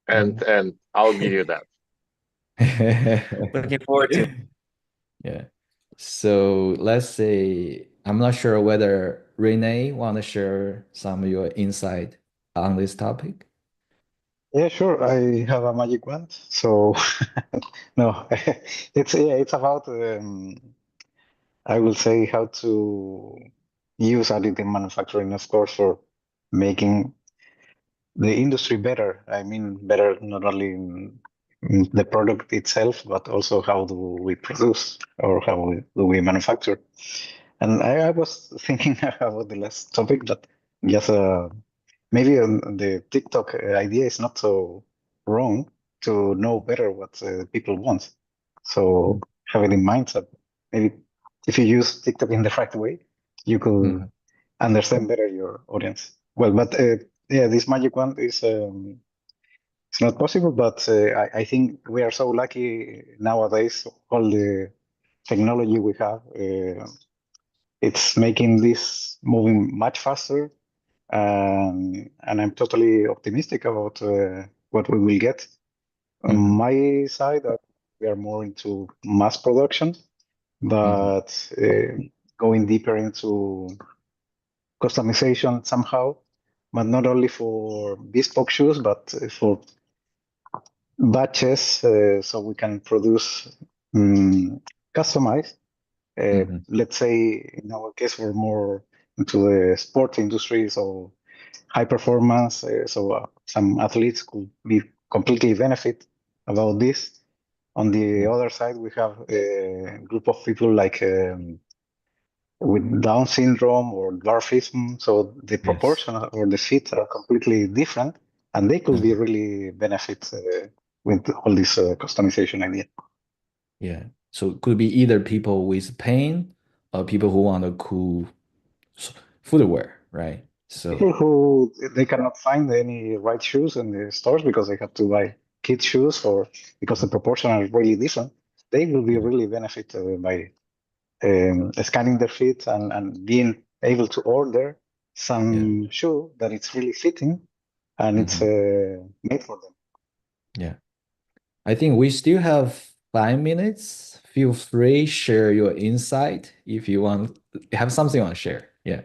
and I'll give you that. you. Looking forward to it. Yeah. So let's say, I'm not sure whether René want to share some of your insight on this topic. Yeah, sure. I have a magic wand. So no, it's about I will say how to use additive manufacturing, of course, for making the industry better. I mean, better not only in the product itself, but also how do we produce or how do we manufacture. And I was thinking about the last topic, but just maybe the TikTok idea is not so wrong to know better what people want. So have it in mind that maybe if you use TikTok in the right way, you could understand better your audience. Well, but yeah, this magic wand is it's not possible. But I think we are so lucky nowadays. All the technology we have, it's making this moving much faster. And I'm totally optimistic about what we will get. On my side, we are more into mass production, but going deeper into customization somehow, but not only for bespoke shoes, but for batches, so we can produce customized. Let's say in our case, we're more into the sport industry, so high performance. So some athletes could be completely benefit about this. On the other side, we have a group of people like with Down syndrome or dwarfism. So the proportion or the fit are completely different, and they could be really benefit with all this customization idea. Yeah. So it could be either people with pain or people who want a cool footwear, right? So people who they cannot find any right shoes in the stores because they have to buy kids shoes or because the proportion are really different, they will be really benefit by scanning their feet and being able to order some shoe that it's really fitting and it's made for them. Yeah. I think we still have 5 minutes. Feel free, share your insight if you want, have something on share. Yeah.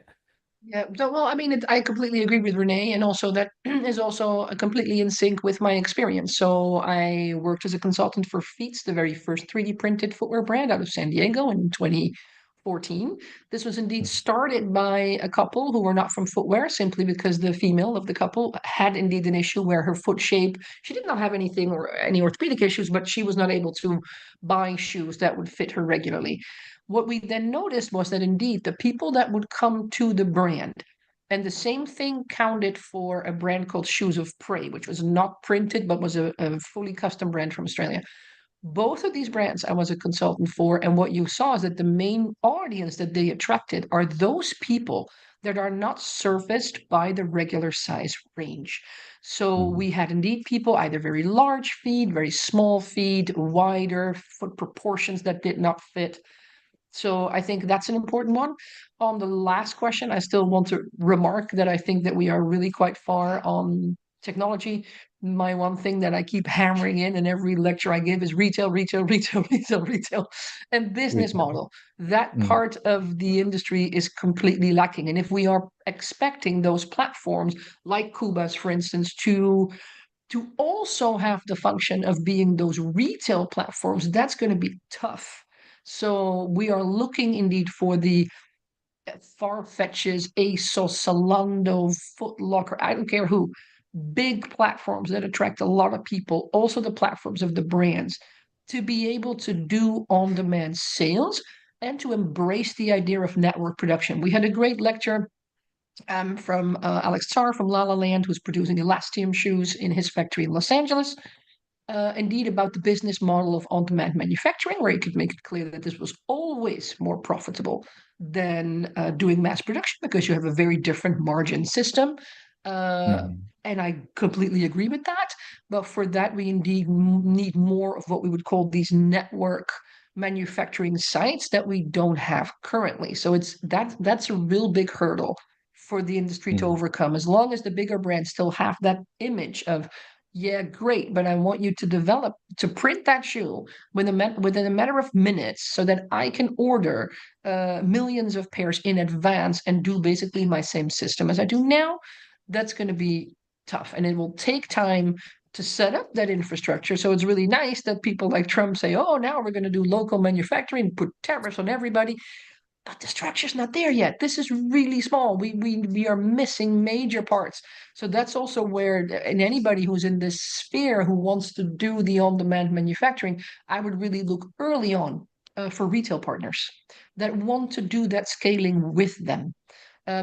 Yeah, so, well, I mean, I completely agree with René, and also that is also completely in sync with my experience. So I worked as a consultant for Feats, the very first 3D printed footwear brand out of San Diego in 2014. This was indeed started by a couple who were not from footwear, simply because the female of the couple had indeed an issue where her foot shape, she did not have anything or any orthopedic issues, but she was not able to buy shoes that would fit her regularly. What we then noticed was that indeed the people that would come to the brand, and the same thing counted for a brand called Shoes of Prey, which was not printed but was a fully custom brand from Australia. Both of these brands I was a consultant for, and what you saw is that the main audience that they attracted are those people that are not serviced by the regular size range. So we had indeed people either very large feet, very small feet, wider foot proportions that did not fit. So I think that's an important one. On the last question, I still want to remark that I think that we are really quite far on technology. My one thing that I keep hammering in every lecture I give is retail, retail, retail, retail, retail, and business model. That part of the industry is completely lacking. And if we are expecting those platforms like Kuba's, for instance, to also have the function of being those retail platforms, that's going to be tough. So we are looking indeed for the Farfetches, ASOS, Zalando, Foot Locker, I don't care who, big platforms that attract a lot of people, also the platforms of the brands, to be able to do on-demand sales and to embrace the idea of network production. We had a great lecture from Alex Tsar from La La Land, who's producing Elastium shoes in his factory in Los Angeles. Indeed, about the business model of on-demand manufacturing, where he could make it clear that this was always more profitable than doing mass production because you have a very different margin system. And I completely agree with that. But for that, we indeed need more of what we would call these network manufacturing sites that we don't have currently. So that's a real big hurdle for the industry to overcome. As long as the bigger brands still have that image of, yeah, great, but I want you to develop, to print that shoe within a matter of minutes so that I can order millions of pairs in advance and do basically my same system as I do now. That's going to be tough, and it will take time to set up that infrastructure. So it's really nice that people like Trump say, oh, now we're going to do local manufacturing, put tariffs on everybody. But the structure's not there yet. This is really small. We are missing major parts. So that's also where, and anybody who's in this sphere who wants to do the on-demand manufacturing, I would really look early on for retail partners that want to do that scaling with them.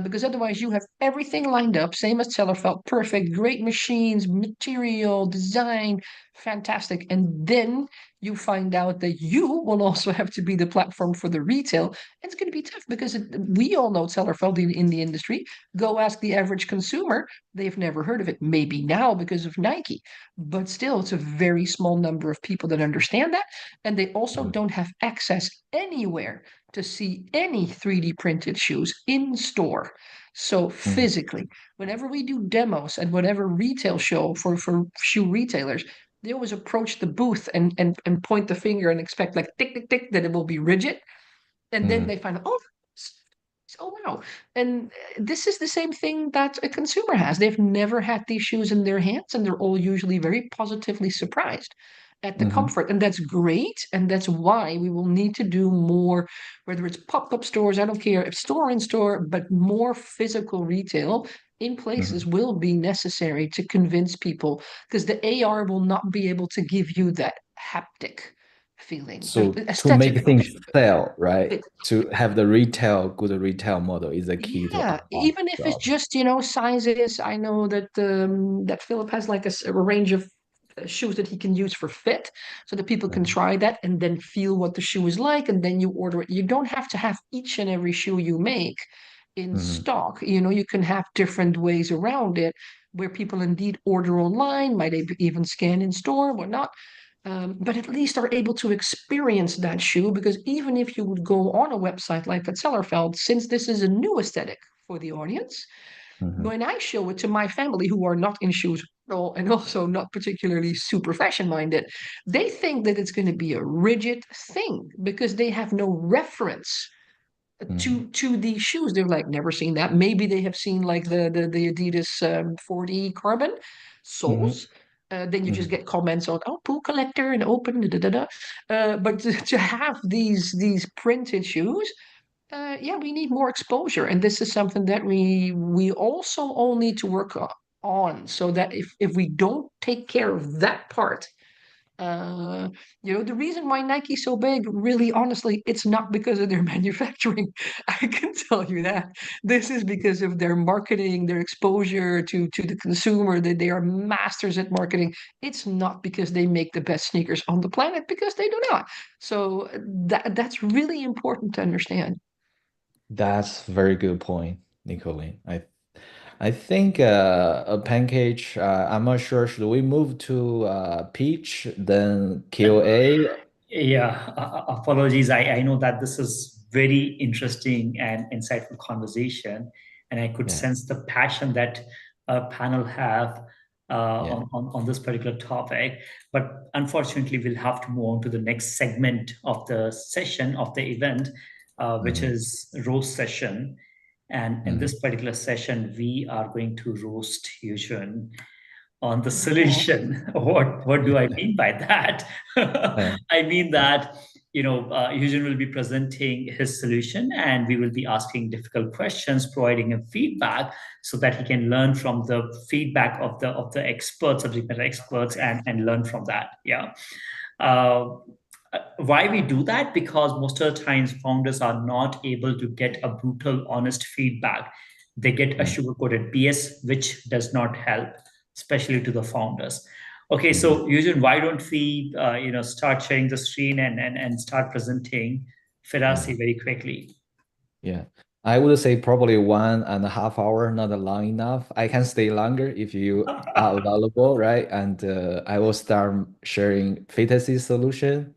Because otherwise you have everything lined up, same as Zellerfeld, perfect, great machines, material, design, fantastic. And then you find out that you will also have to be the platform for the retail. It's going to be tough because we all know Zellerfeld in the industry. Go ask the average consumer. They've never heard of it. Maybe now because of Nike, but still it's a very small number of people that understand that. And they also don't have access anywhere to see any 3D printed shoes in store. So physically, whenever we do demos at whatever retail show for shoe retailers, they always approach the booth and point the finger and expect like tick, tick, tick, that it will be rigid. And then they find, oh, wow. And this is the same thing that a consumer has. They've never had these shoes in their hands, and they're all usually very positively surprised at the comfort. And that's great. And that's why we will need to do more, whether it's pop-up stores, I don't care if store in store, but more physical retail in places will be necessary to convince people, because the AR will not be able to give you that haptic feeling. So The to aesthetic make things of sell, right? it. To have the good retail model is the key to Yeah, unlock even if it's jobs. just, sizes. I know that that Philip has like a range of shoes that he can use for fit, so that people can try that and then feel what the shoe is like, and then you order it. You don't have to have each and every shoe you make in stock. You can have different ways around it, where people indeed order online, might even scan in store, whatnot. But at least are able to experience that shoe, because even if you would go on a website like at Zellerfeld, since this is a new aesthetic for the audience, When I show it to my family who are not in shoes at all and also not particularly super fashion minded, they think that it's going to be a rigid thing because they have no reference to these shoes. They're like, never seen that. Maybe they have seen like the Adidas 40 carbon soles. Then you just get comments on, oh, pool collector and open, da, da, da, da. But to have these printed shoes, yeah, we need more exposure, and this is something that we also all need to work on. So that if we don't take care of that part, uh, the reason why Nike's so big, really honestly, it's not because of their manufacturing. I can tell you that. This is because of their marketing, their exposure to the consumer, that they are masters at marketing. It's not because they make the best sneakers on the planet, because they do not. So that's really important to understand. That's a very good point, Nicoline. I think a pancake, I'm not sure, should we move to peach, then QA? Yeah, apologies. I know that this is very interesting and insightful conversation, and I could Yeah. sense the passion that our panel have Yeah. on this particular topic. But unfortunately, we'll have to move on to the next segment of the session of the event, which is roast session. And in this particular session, we are going to roast Yujun on the solution. What do I mean by that? I mean that Eugene will be presenting his solution, and we will be asking difficult questions, providing him feedback so that he can learn from the feedback of the experts, subject matter experts, and learn from that. Yeah. Why we do that? Because most of the times founders are not able to get a brutal, honest feedback. They get a sugar-coated BS, which does not help, especially to the founders. Okay, so Eugene, why don't we start sharing the screen and start presenting Fitasy very quickly? Yeah. I would say probably 1.5 hours, not long enough. I can stay longer if you are available, right? And I will start sharing Fitasy solution.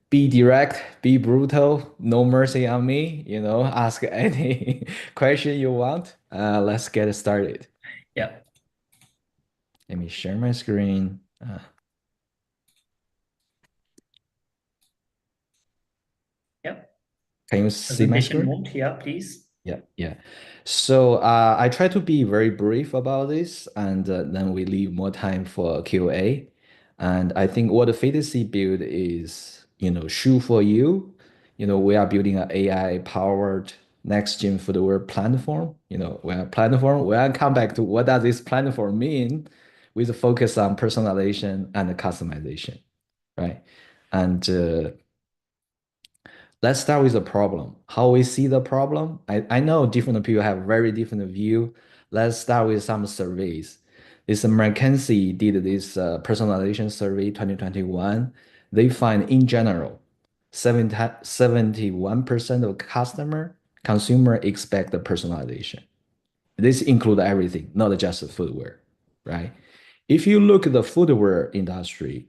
Be direct, be brutal, no mercy on me. Ask any question you want. Let's get started. Yeah. Let me share my screen. Yep. Can you see my Presentation screen? mode here, please. Yeah. So I try to be very brief about this, and then we leave more time for Q&A. And I think what the Fitasy build is, shoe for you. We are building an AI-powered next-gen footwear platform. When a platform, when I come back to what does this platform mean, with a focus on personalization and customization, right? And let's start with the problem. How we see the problem. I know different people have very different view. Let's start with some surveys. This McKinsey did this personalization survey 2021. They find in general, 71% of consumer expect the personalization. This include everything, not just the footwear, right? If you look at the footwear industry,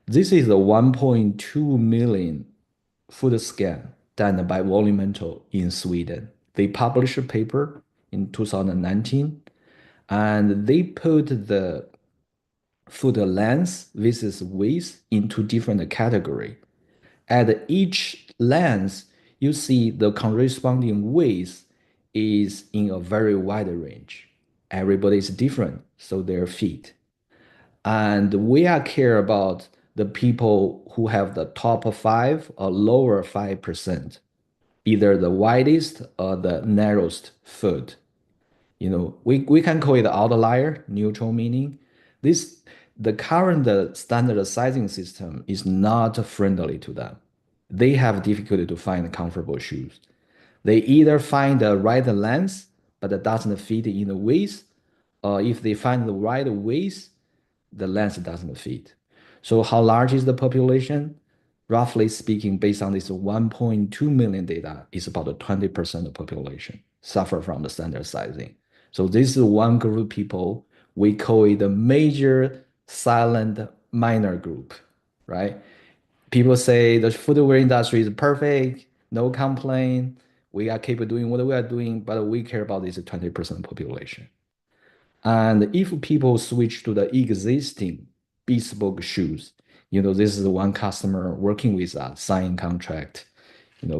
this is a 1.2 million food scan done by Volumental in Sweden. They published a paper in 2019, and they put the food length versus width into different category. At each length, you see the corresponding width is in a very wide range. Everybody is different, so their feet. And we are care about the people who have the top 5 or lower 5%, either the widest or the narrowest foot. We can call it outlier, neutral meaning. The current standard sizing system is not friendly to them. They have difficulty to find comfortable shoes. They either find the right length, but it doesn't fit in the waist, or if they find the right waist, the length doesn't fit. So how large is the population? Roughly speaking, based on this 1.2 million data, is about 20% of population suffer from the standard sizing. So this is one group of people. We call it a major silent minor group, right? People say the footwear industry is perfect, no complaint. We are capable of doing what we are doing, but we care about this 20% population. And if people switch to the existing bespoke shoes, this is one customer working with us, signing contract,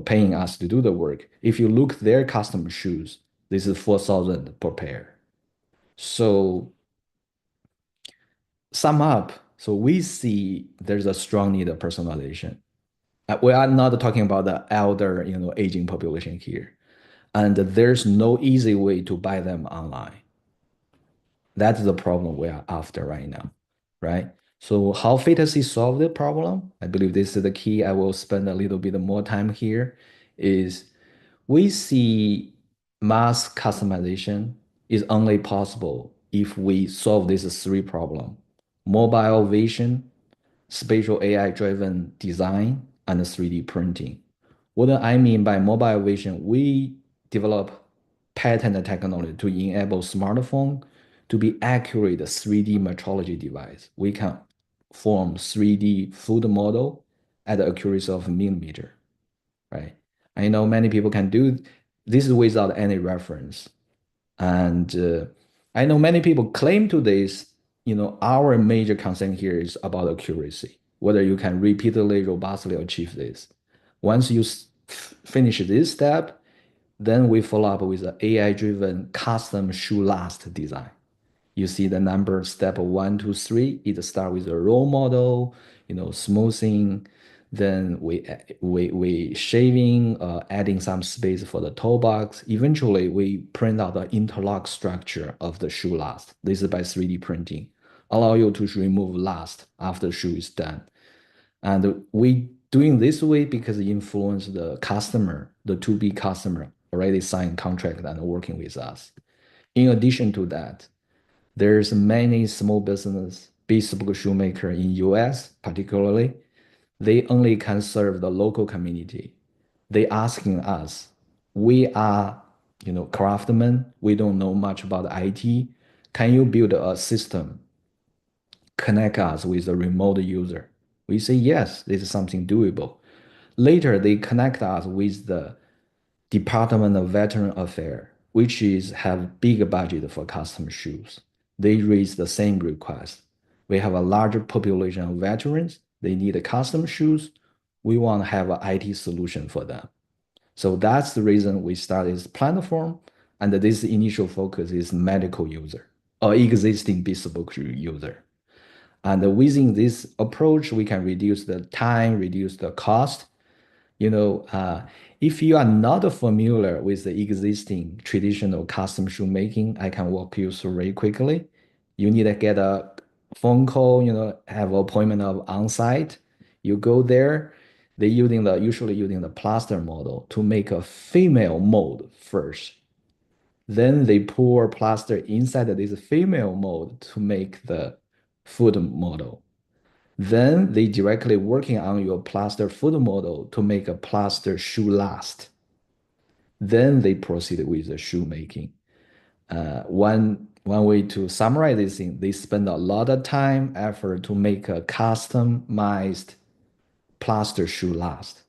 paying us to do the work. If you look their custom shoes, this is 4,000 per pair. So sum up, so we see there's a strong need of personalization. We are not talking about the elder, aging population here. And there's no easy way to buy them online. That's the problem we are after right now, right? So how Fitasy solve the problem? I believe this is the key. I will spend a little bit more time here. Is we see mass customization is only possible if we solve these three problems: mobile vision, spatial AI-driven design, and 3D printing. What I mean by mobile vision, we develop patent technology to enable smartphone to be accurate 3D metrology device. We can form 3D food model at the accuracy of millimeter, right? I know many people can do this without any reference. And I know many people claim to this, our major concern here is about accuracy, whether you can repeatedly, robustly achieve this. Once you finish this step, then we follow up with an AI-driven custom shoe last design. You see the number step 1, 2, 3. It start with a role model, smoothing. Then we shaving, adding some space for the toe box. Eventually, we print out the interlock structure of the shoe last. This is by 3D printing. Allow you to remove last after the shoe is done. And we doing this way because it influence the customer, the 2B customer already signed contract and working with us. In addition to that, there's many small business, bespoke shoemaker in US particularly. They only can serve the local community. They asking us, we are, craftsmen. We don't know much about IT. Can you build a system, connect us with a remote user? We say, yes, this is something doable. Later, they connect us with the Department of Veteran Affairs, which have big budget for custom shoes. They raise the same request. We have a larger population of veterans. They need custom shoes. We want to have an IT solution for them. So that's the reason we started this platform. And this initial focus is medical user or existing bespoke user. And within this approach, we can reduce the time, reduce the cost. If you are not familiar with the existing traditional custom shoemaking, I can walk you through very quickly. You need to get a phone call, have an appointment of on-site. You go there, they usually using the plaster model to make a female mold first. Then they pour plaster inside this female mold to make the foot model. Then they directly working on your plaster foot model to make a plaster shoe last. Then they proceed with the shoemaking. One way to summarize this thing, they spend a lot of time, effort to make a customized plaster shoe last.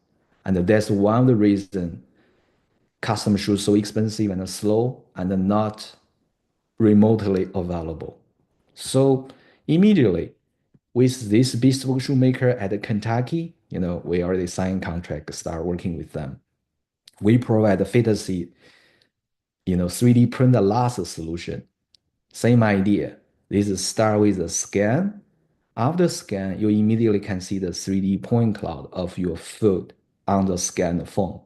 And that's one of the reasons custom shoes so expensive and slow and not remotely available. So immediately, with this bespoke shoemaker at Kentucky, we already signed contract, start working with them. We provide the Fitasy, 3D print the last solution. Same idea. This is start with a scan. After scan, you immediately can see the 3D point cloud of your foot on the scanned phone.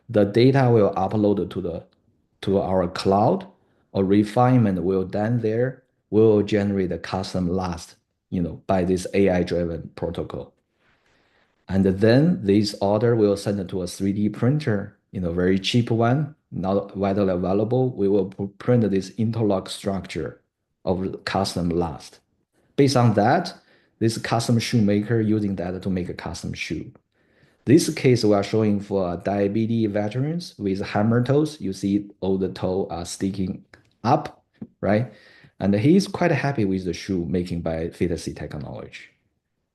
The data will upload to our cloud. A refinement will done there. Will generate a custom last, by this AI-driven protocol. And then this order will send it to a 3D printer, very cheap one, not widely available. We will print this interlock structure of custom last. Based on that, this custom shoemaker using that to make a custom shoe. This case we are showing for diabetes veterans with hammer toes. You see all the toe are sticking up, right? And he's quite happy with the shoe making by Fitasy technology,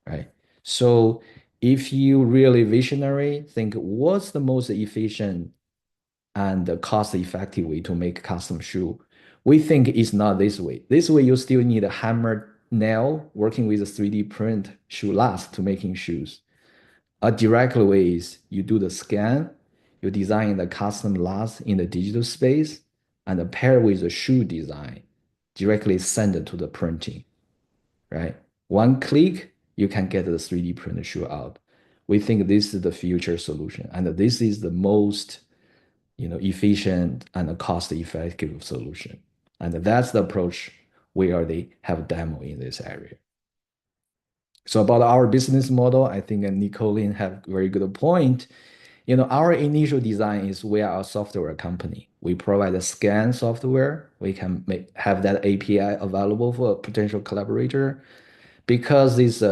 right? So if you really visionary, think what's the most efficient and a cost-effective way to make custom shoe. We think it's not this way. This way, you still need a hammer nail working with a 3D print shoe last to making shoes. A direct way is you do the scan, you design the custom last in the digital space, and pair with the shoe design, directly send it to the printing, right? One click, you can get the 3D printed shoe out. We think this is the future solution, and this is the most efficient and cost-effective solution. And that's the approach we already have demo in this area. So about our business model, I think Nicoline have very good point. Our initial design is we are a software company. We provide a scan software. We can have that API available for a potential collaborator. Because this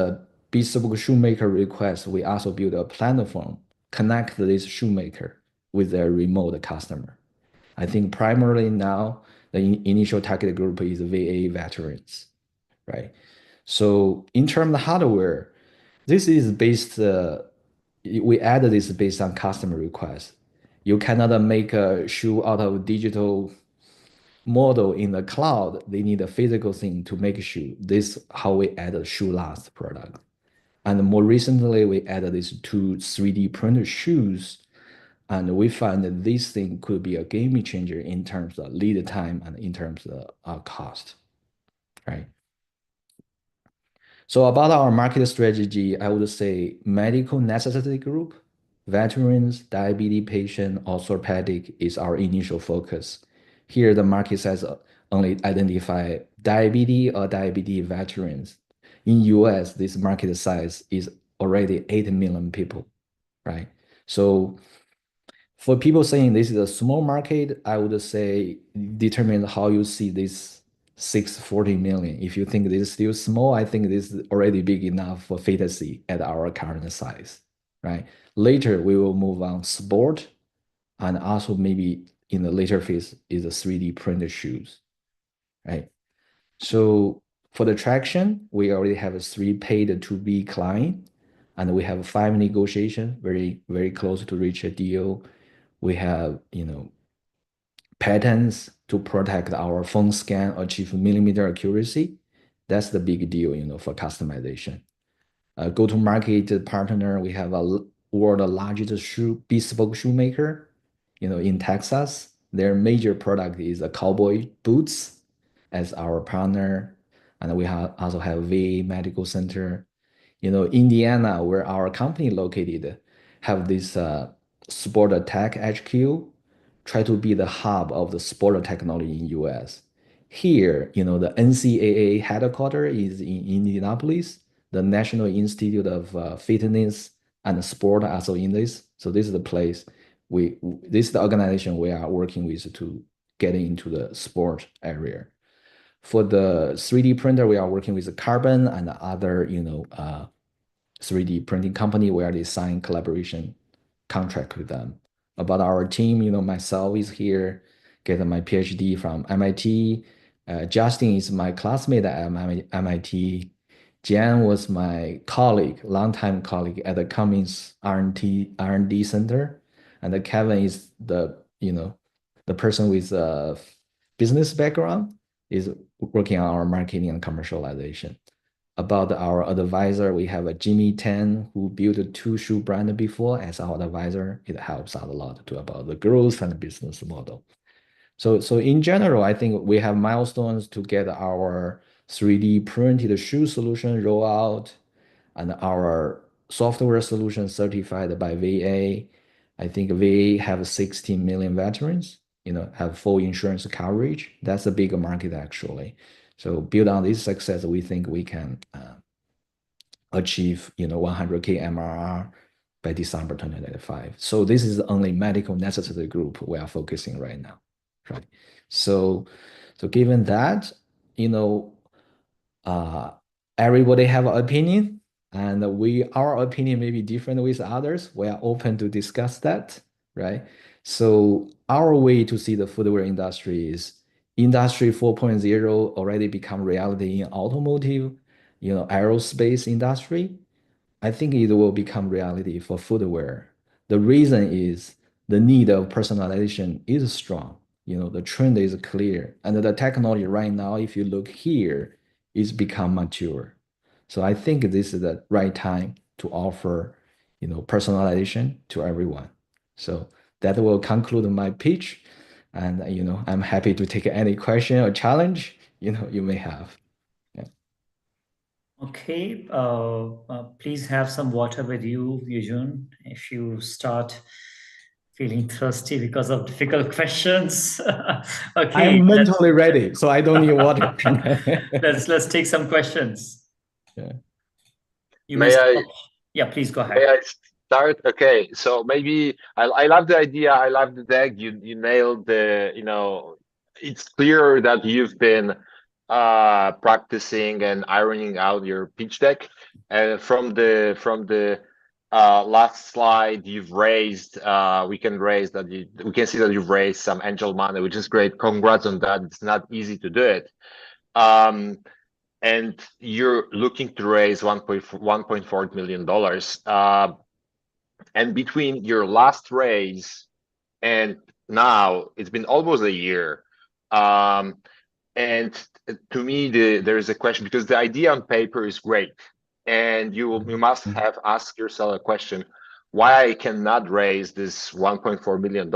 bespoke shoemaker request, we also build a platform, connect this shoemaker with their remote customer. I think primarily now, the initial target group is VA veterans, right? So in terms of hardware, this is based, we added this based on customer request. You cannot make a shoe out of digital model in the cloud. They need a physical thing to make a shoe. This is how we added shoe last product. And more recently, we added these two 3D printed shoes. And we find that this thing could be a game changer in terms of lead time and in terms of cost, right? So about our market strategy, I would say medical necessity group, veterans, diabetes patient, orthopedic is our initial focus. Here, the market size only identify diabetes or diabetes veterans. In US, this market size is already 8 million people, right? So for people saying this is a small market, I would say determine how you see this 640 million. If you think this is still small, I think this is already big enough for Fitasy at our current size, right? Later, we will move on sport, and also maybe in the later phase is the 3D printed shoes, right? So for the traction, we already have a 3 paid to be client, and we have 5 negotiation, very, very close to reach a deal. We have, patents to protect our phone scan, achieve millimeter accuracy. That's the big deal, for customization. Go-to-market partner, we have a world largest bespoke shoemaker, in Texas. Their major product is a cowboy boots as our partner. And we also have VA Medical Center. Indiana, where our company located, have this sport tech HQ, try to be the hub of the sport technology in US. Here, the NCAA headquarters is in Indianapolis. The National Institute of Fitness and Sport also in this. So this is the place this is the organization we are working with to get into the sport area. For the 3D printer, we are working with the Carbon and other, 3D printing company where they sign collaboration contract with them. About our team, myself is here, get my PhD from MIT. Justin is my classmate at MIT. Jan was my colleague, longtime colleague at the Cummins R&D Center. And Kevin is the person with a business background, is working on our marketing and commercialization. About our advisor, we have a Jimmy Tan who built a 2 shoe brand before as our advisor. It helps out a lot about the growth and business model. So in general, I think we have milestones to get our 3D printed shoe solution roll out and our software solution certified by VA. I think VA have 16 million veterans, have full insurance coverage. That's a bigger market actually. So build on this success, we think we can achieve 100K MRR by December 2025. So this is the only medical necessity group we are focusing right now, right? So given that, everybody have an opinion, and our opinion may be different with others. We are open to discuss that, right? So our way to see the footwear industry is Industry 4.0 already become reality in automotive, aerospace industry. I think it will become reality for footwear. The reason is the need of personalization is strong. The trend is clear. And the technology right now, if you look here, is become mature. So I think this is the right time to offer, personalization to everyone. So that will conclude my pitch. And, I'm happy to take any question or challenge, you may have. Yeah. Okay, please have some water with you, Yujun, if you start feeling thirsty because of difficult questions. Okay, I'm mentally ready, so I don't need water. let's take some questions. Yeah. Yeah, please go ahead. May I start? Okay, so maybe I love the idea. I love the deck. You nailed it's clear that you've been practicing and ironing out your pitch deck. And from the last slide, you've raised we can see that you've raised some angel money, which is great. Congrats on that. It's not easy to do it. And you're looking to raise $1.4 million. And between your last raise and now, it's been almost a year. And to me, there's a question, because the idea on paper is great. And you must have asked yourself a question: why I cannot raise this $1.4 million,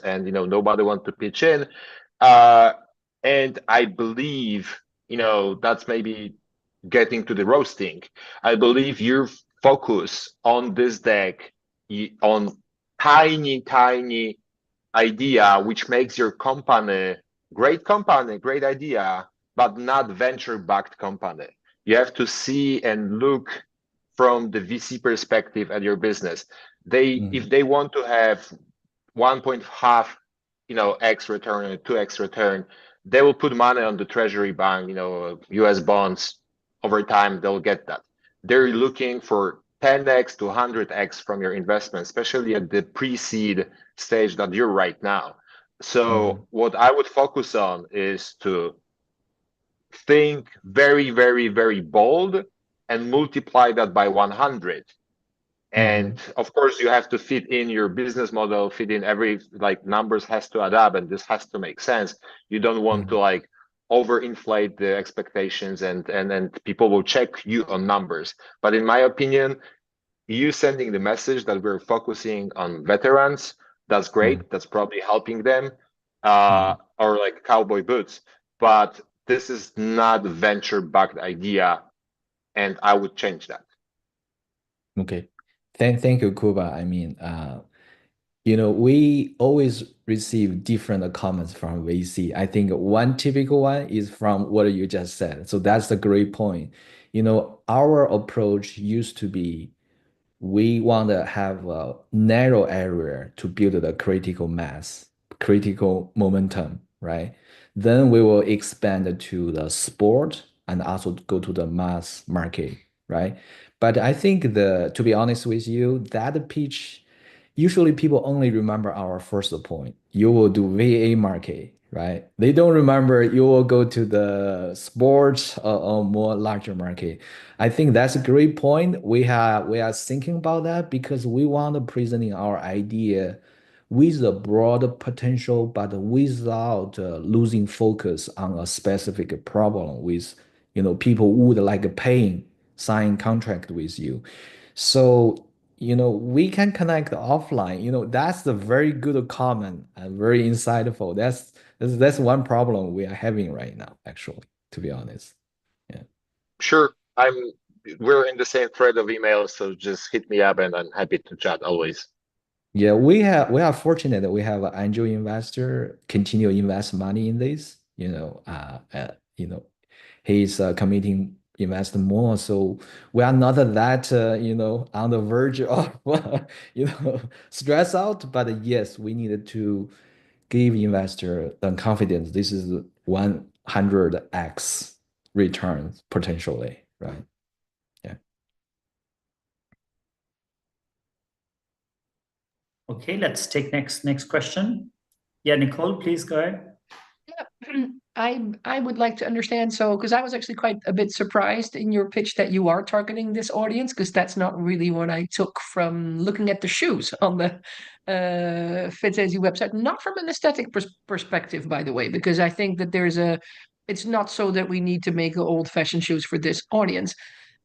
and nobody wants to pitch in. And I believe that's maybe getting to the roasting. I believe your focus on this deck on tiny idea, which makes your company, great idea, but not venture-backed company. You have to see and look from the VC perspective at your business. If they want to have 1.5 x return and 2x return, they will put money on the treasury bank, US bonds. Over time, they'll get that. They're looking for 10x to 100x from your investment, especially at the pre-seed stage that you're right now. So what I would focus on is to think very, very, very bold and multiply that by 100. And of course, you have to fit in your business model, fit in numbers has to add up, and this has to make sense. You don't want to overinflate the expectations, and people will check you on numbers. But in my opinion, you sending the message that we're focusing on veterans, that's great. That's probably helping them, or like cowboy boots. But this is not a venture-backed idea, and I would change that. Okay. Thank you, Kuba. I mean, we always receive different comments from VC. I think one typical one is from what you just said. So that's a great point. Our approach used to be, we want to have a narrow area to build the critical mass, critical momentum, right? Then we will expand to the sport and also go to the mass market, right? But I think to be honest with you, that pitch, usually people only remember our first point. You will do VA market, right? They don't remember you will go to the sports or more larger market. I think that's a great point. We are thinking about that because we want to presenting our idea with a broad potential, but without losing focus on a specific problem with, people would like paying, sign contract with you. So, we can connect offline. That's a very good comment and very insightful. That's one problem we are having right now, actually, to be honest. Yeah. Sure. We're in the same thread of emails, so just hit me up and I'm happy to chat always. Yeah, we are fortunate that we have an angel investor continue invest money in this. He's committing invest more, so we are not that on the verge of stress out. But yes, we needed to give investor the confidence. This is 100x returns potentially, right? Yeah. Okay, let's take next question. Yeah, Nicole, please go ahead. Yeah. I would like to understand, so because I was actually quite a bit surprised in your pitch that you are targeting this audience, because that's not really what I took from looking at the shoes on the Fitasy website. Not from an aesthetic perspective, by the way, because I think that it's not so that we need to make old-fashioned shoes for this audience.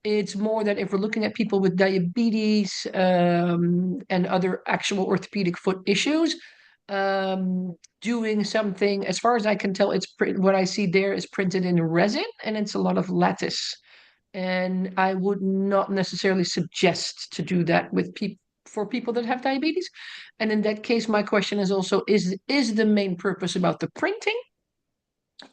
It's more that if we're looking at people with diabetes and other actual orthopedic foot issues, doing something, as far as I can tell, what I see there is printed in resin, and it's a lot of lattice. And I would not necessarily suggest to do that for people that have diabetes. And in that case, my question is also, is the main purpose about the printing,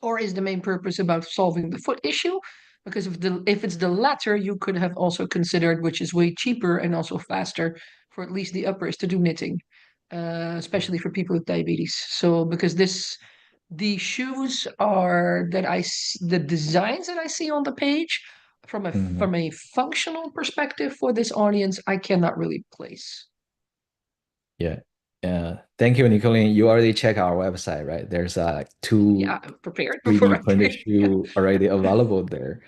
or is the main purpose about solving the foot issue? Because if it's the latter, you could have also considered, which is way cheaper and also faster for at least the uppers, to do knitting, especially for people with diabetes. So because the shoes are the designs that I see on the page from a functional perspective for this audience, I cannot really place. Yeah. Thank you, Nicoline. You already checked our website, right? There's two Yeah, I'm prepared before 3D printed shoe already available there.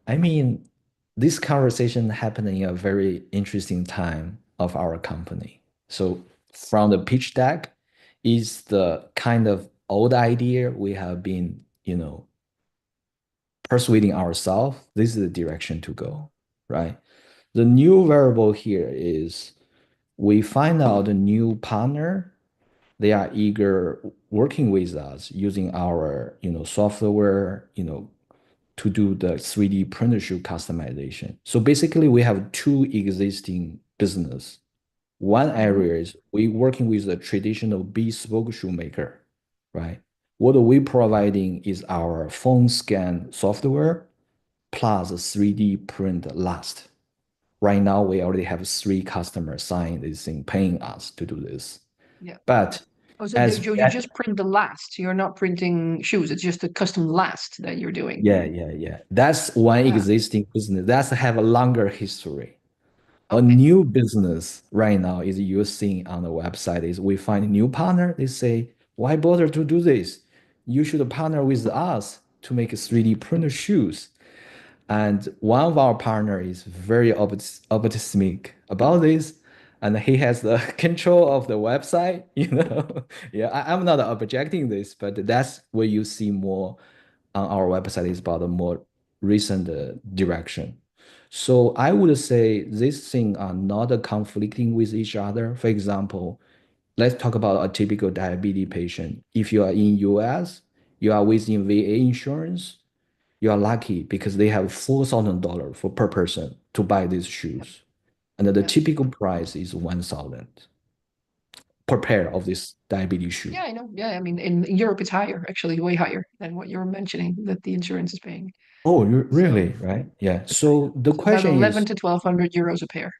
I mean, this conversation happened in a very interesting time of our company. So from the pitch deck is the kind of old idea we have been, persuading ourselves. This is the direction to go, right? The new variable here is we find out a new partner. They are eager working with us using our, software, to do the 3D printer shoe customization. So basically we have two existing business. One area is we working with a traditional bespoke shoemaker, right? What we providing is our phone scan software plus 3D print last. Right now, we already have 3 customers signing this thing, paying us to do this. Yeah. But so you just print the last. You're not printing shoes. It's just a custom last that you're doing. Yeah. That's one existing business. That's have a longer history. Okay. A new business right now is you're seeing on the website is we find a new partner. They say, why bother to do this? You should partner with us to make 3D printed shoes. And one of our partners is very optimistic about this, and he has the control of the website. Yeah, I'm not objecting this, but that's where you see more on our website is about the more recent direction. So I would say these things are not conflicting with each other. For example, let's talk about a typical diabetes patient. If you are in US, you are within VA insurance, you are lucky because they have $4,000 per person to buy these shoes. And the typical price is 1,000 per pair of this diabetes shoe. Yeah, I know. Yeah, I mean, in Europe, it's higher, actually, way higher than what you're mentioning that the insurance is paying. Oh, really? Right? Yeah. So the question about 11 is to 1,200 euros a pair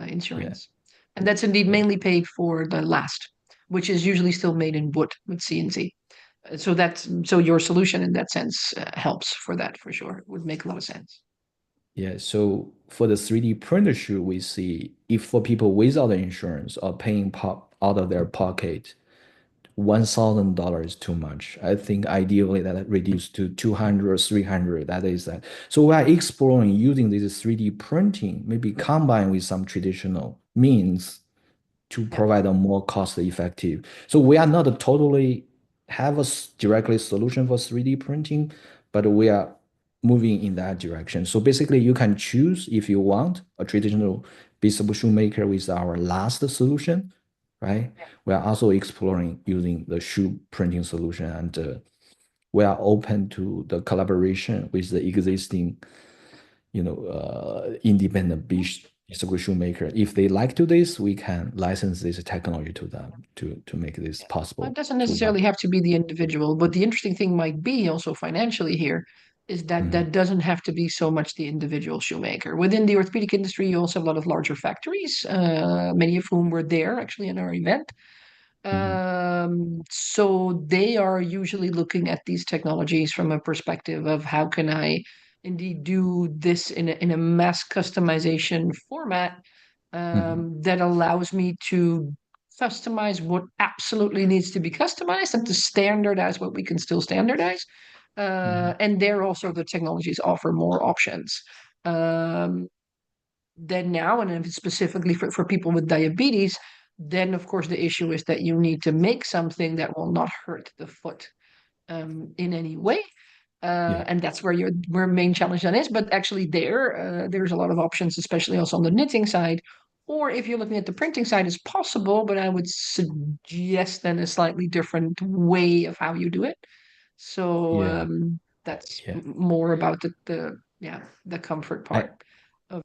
insurance. And that's indeed mainly paid for the last, which is usually still made in wood with CNC. So your solution in that sense helps for that for sure. It would make a lot of sense. Yeah, so for the 3D printer shoe, we see if for people without the insurance or paying out of their pocket, $1,000 is too much. I think ideally that reduced to 200 or 300. That is that. So we are exploring using this 3D printing, maybe combined with some traditional means to provide a more cost effective. So we are not totally have a directly solution for 3D printing, but we are moving in that direction. So basically you can choose if you want a traditional bespoke shoemaker with our last solution, right? We are also exploring using the shoe printing solution, and we are open to the collaboration with the existing, independent bespoke shoemaker. If they like to this, we can license this technology to them to make this possible. Well, it doesn't necessarily have to be the individual, but the interesting thing might be also financially here is that that doesn't have to be so much the individual shoemaker. Within the orthopedic industry, you also have a lot of larger factories, many of whom were there actually in our event. So they are usually looking at these technologies from a perspective of how can I indeed do this in a mass customization format that allows me to customize what absolutely needs to be customized and to standardize what we can still standardize. And there also the technologies offer more options. Then now, and if it's specifically for people with diabetes, then of course the issue is that you need to make something that will not hurt the foot in any way. And that's where main challenge then is. But actually there's a lot of options, especially also on the knitting side. Or if you're looking at the printing side, it's possible, but I would suggest then a slightly different way of how you do it. So that's more about the comfort part.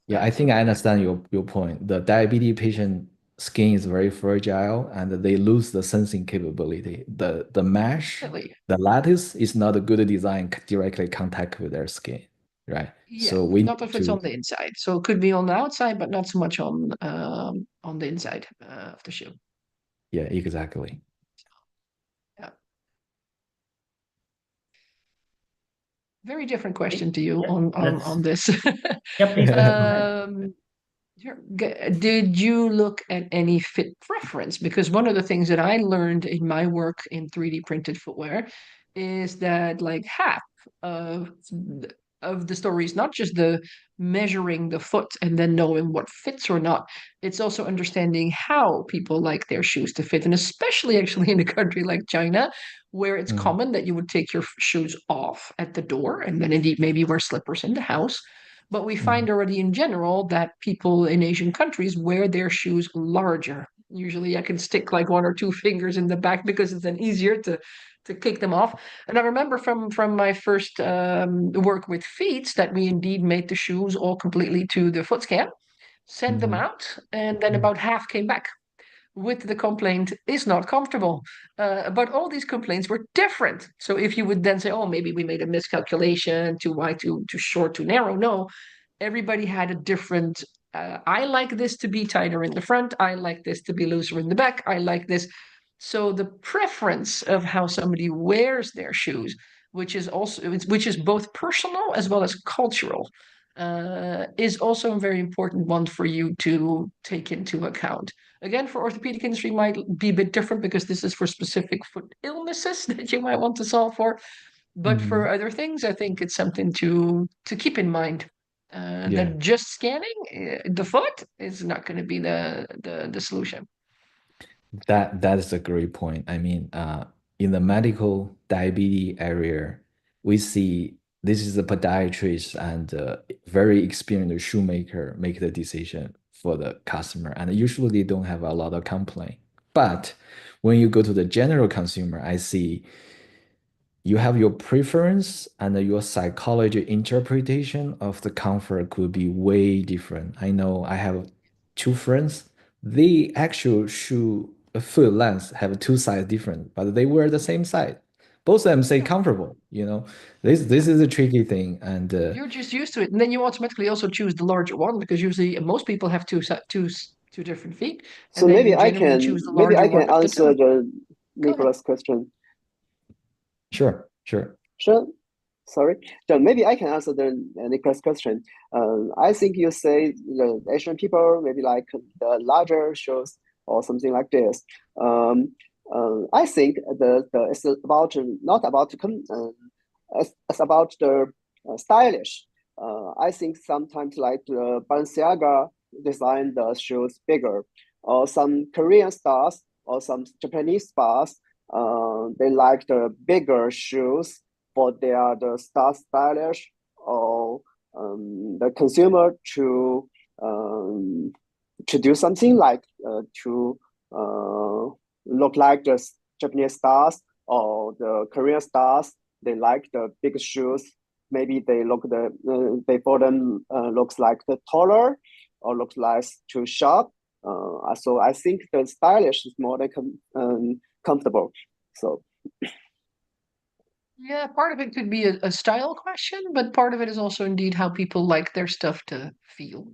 I think I understand your point. The diabetes patient skin is very fragile and they lose the sensing capability. The mesh, the lattice is not a good design directly contact with their skin, right? Yeah, so we not if it's on the inside. So it could be on the outside, but not so much on the inside of the shoe. Yeah, exactly. Yeah. Very different question to you on this. Yeah, please. Did you look at any fit preference? Because one of the things that I learned in my work in 3D printed footwear is that like half of the story is not just the measuring the foot and then knowing what fits or not. It's also understanding how people like their shoes to fit. And especially actually in a country like China, where it's common that you would take your shoes off at the door and then indeed maybe wear slippers in the house. But we find already in general that people in Asian countries wear their shoes larger. Usually I can stick like 1 or 2 fingers in the back because it's then easier to kick them off. And I remember from my first work with feet that we indeed made the shoes all completely to the foot scan, sent them out, and then about half came back with the complaint is not comfortable. But all these complaints were different. So if you would then say, oh, maybe we made a miscalculation, too wide, too short, too narrow. No, everybody had a different, I like this to be tighter in the front. I like this to be looser in the back. I like this. So the preference of how somebody wears their shoes, which is both personal as well as cultural, is also a very important one for you to take into account. Again, for orthopedic industry might be a bit different because this is for specific foot illnesses that you might want to solve for. But for other things, I think it's something to keep in mind. That just scanning the foot is not going to be the solution. That is a great point. I mean, in the medical diabetes area, we see this is a podiatrist and very experienced shoemaker make the decision for the customer, and usually they don't have a lot of complaint. But when you go to the general consumer, I see you have your preference and your psychology interpretation of the comfort could be way different. I know I have 2 friends, the actual shoe foot length have 2 sides different, but they wear the same size. Both of them say comfortable, This is a tricky thing, and you're just used to it, and then you automatically also choose the larger one because usually most people have two different feet. So maybe I can answer the Nicolas question. Sure. Sorry, John. Maybe I can answer the Nicolas question. I think you say the Asian people maybe like the larger shoes or something like this. I think it's about not about it's about the stylish. I think sometimes like the Balenciaga design the shoes bigger, or some Korean stars or some Japanese stars. They like the bigger shoes for they are the stylish or the consumer to do something like to look like the Japanese stars or the Korean stars. They like the big shoes. Maybe they they for them looks like the taller or looks like too sharp. So I think the stylish is more than comfortable. So yeah, part of it could be a style question, but part of it is also indeed how people like their stuff to feel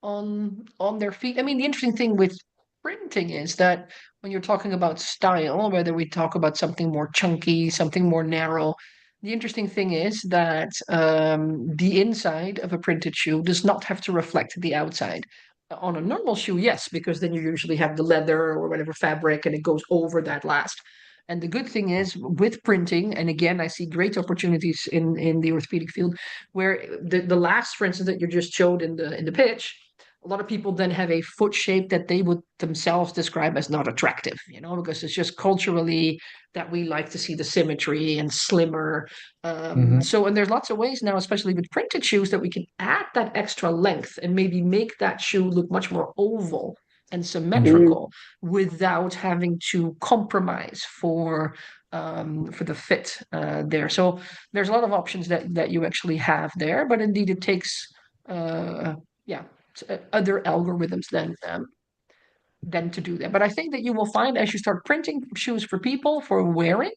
on their feet. I mean, the interesting thing with printing is that when you're talking about style, whether we talk about something more chunky, something more narrow, the interesting thing is that the inside of a printed shoe does not have to reflect the outside. On a normal shoe, yes, because then you usually have the leather or whatever fabric and it goes over that last. And the good thing is with printing, and again, I see great opportunities in the orthopedic field, where the last, for instance, that you just showed in the pitch, a lot of people then have a foot shape that they would themselves describe as not attractive, because it's just culturally that we like to see the symmetry and slimmer. So, and there's lots of ways now, especially with printed shoes, that we can add that extra length and maybe make that shoe look much more oval and symmetrical without having to compromise for the fit there. So there's a lot of options that you actually have there, but indeed it takes other algorithms than to do that. But I think that you will find as you start printing shoes for people for wearing,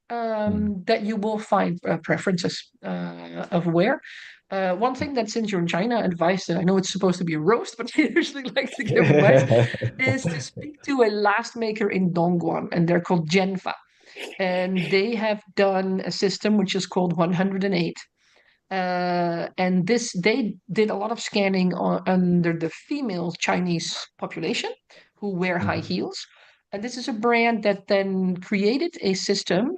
that you will find preferences of wear. One thing that since you're in China, advice, I know it's supposed to be a roast, but I usually like to give advice, is to speak to a last maker in Dongguan, and they're called Genfa. And they have done a system which is called 108. And they did a lot of scanning under the female Chinese population who wear high heels. And this is a brand that then created a system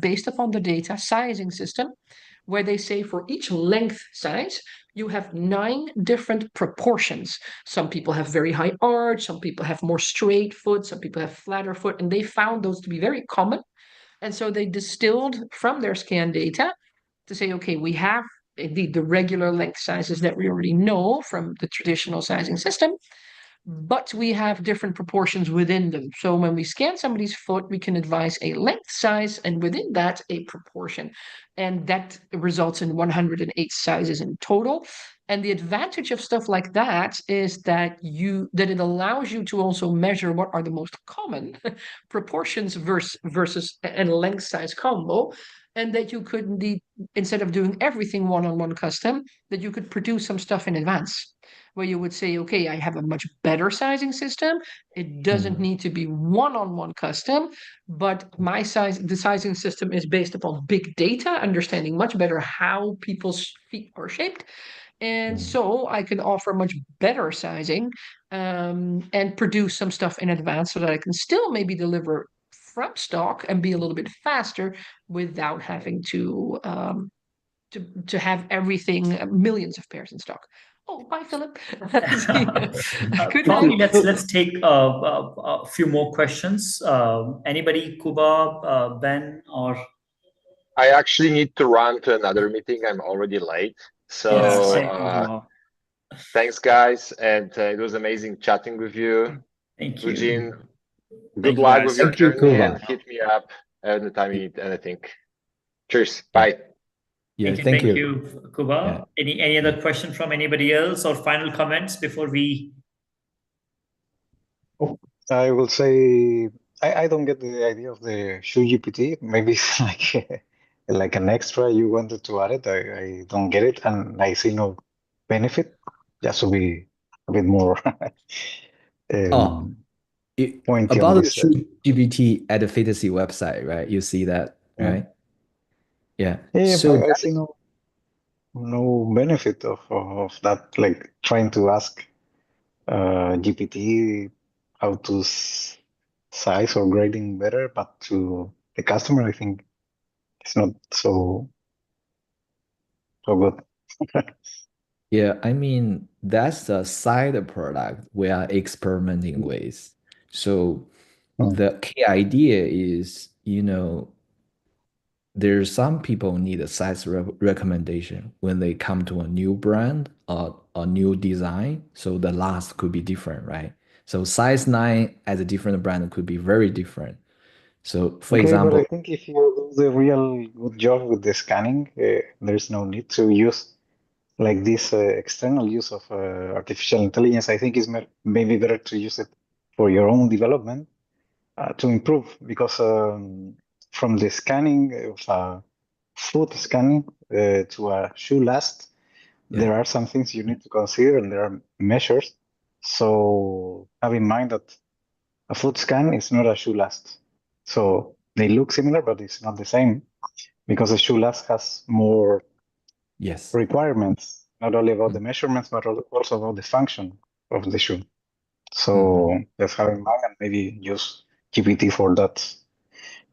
based upon the data, sizing system, where they say for each length size, you have 9 different proportions. Some people have very high arch, some people have more straight foot, some people have flatter foot, and they found those to be very common. And so they distilled from their scan data to say, okay, we have indeed the regular length sizes that we already know from the traditional sizing system, but we have different proportions within them. So when we scan somebody's foot, we can advise a length size and within that a proportion. And that results in 108 sizes in total. And the advantage of stuff like that is that it allows you to also measure what are the most common proportions versus a length size combo. And that you could indeed, instead of doing everything one-on-one custom, that you could produce some stuff in advance, where you would say, okay, I have a much better sizing system. It doesn't need to be one-on-one custom, but the sizing system is based upon big data, understanding much better how people's feet are shaped. And so I can offer much better sizing and produce some stuff in advance so that I can still maybe deliver from stock and be a little bit faster without having to have everything, millions of pairs in stock. Oh, bye, Philip. Good Probably night. let's take a few more questions. Anybody, Kuba, Ben, or? I actually need to run to another meeting. I'm already late. So thanks, guys. And it was amazing chatting with you. Thank you. Eugene, good luck with your journey and hit me up anytime you need anything. Cheers. Bye. Yeah, Thank you, Kuba. Yeah. Any other question from anybody else or final comments before we? I will say I don't get the idea of the shoe GPT. Maybe it's like an extra you wanted to add it. I don't get it, and I see no benefit. Just to be a bit more pointy about on the shoe GPT at the Fitasy website, right? You see that, right? Yeah. So I see no benefit of that, like trying to ask GPT how to size or grading better, but to the customer, I think it's not so good. Yeah, I mean, that's the side product we are experimenting with. So the key idea is, there's some people need a size recommendation when they come to a new brand or a new design. So the last could be different, right? So size 9 as a different brand could be very different. So for example, but I think if you do the real good job with the scanning, there's no need to use like this external use of artificial intelligence. I think it's maybe better to use it for your own development to improve, because from the scanning of foot scanning to a shoe last, there are some things you need to consider, and there are measures. So have in mind that a foot scan is not a shoe last. So they look similar, but it's not the same, because the shoe last has more requirements, not only about the measurements, but also about the function of the shoe. So just have in mind and maybe use GPT for that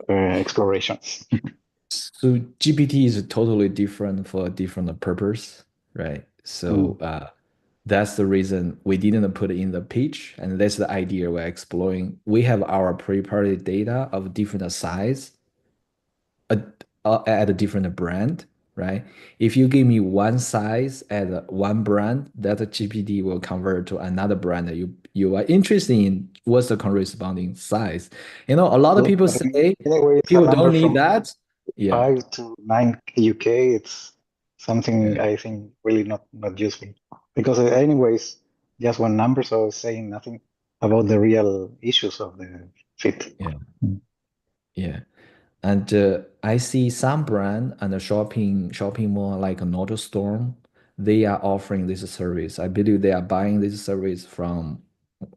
explorations. So GPT is totally different for a different purpose, right? So that's the reason we didn't put it in the pitch, and that's the idea we're exploring. We have our pre-party data of different size at a different brand, right? If you give me one size at one brand, that GPT will convert to another brand that you are interested in. What's the corresponding size? You know, a lot of people say Anyway, it's a people number don't need from that. Yeah. 5 to 9 UK. It's something Yeah. I think really not useful because anyways, just one number, so it's saying nothing about the real issues of the fit. Yeah. Yeah. And I see some brand and the shopping mall like Storm, they are offering this service. I believe they are buying this service from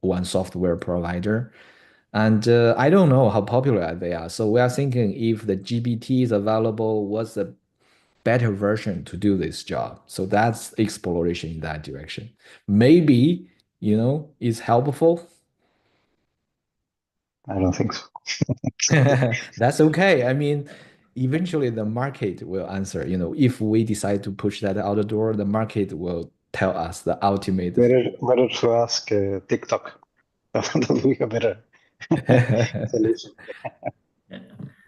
one software provider. And I don't know how popular they are. So we are thinking if the GPT is available, what's the better version to do this job? So that's exploration in that direction. Maybe, you know, it's helpful. I don't think so. That's okay. I mean, eventually the market will answer. You know, if we decide to push that out the door, the market will tell us the ultimate. Better to ask TikTok. That would be a better solution.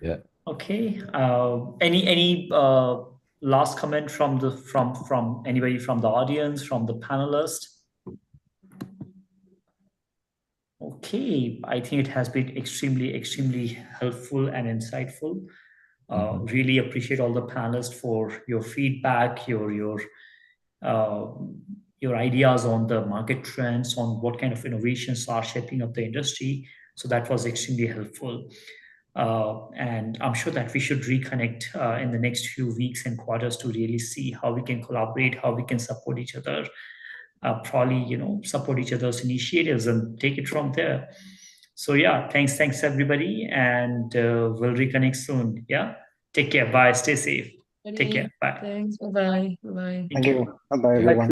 Yeah. Okay. Any last comment from anybody from the audience, from the panelists? Okay, I think it has been extremely helpful and insightful. Really appreciate all the panelists for your feedback, your ideas on the market trends, on what kind of innovations are shaping up the industry. So that was extremely helpful. And I'm sure that we should reconnect in the next few weeks and quarters to really see how we can collaborate, how we can support each other, probably, you know, support each other's initiatives and take it from there. So yeah, thanks everybody, and we'll reconnect soon. Yeah, take care. Bye. Stay safe. Take care. Bye. Thanks. Bye-bye. Bye-bye. Thank you. Bye, everyone.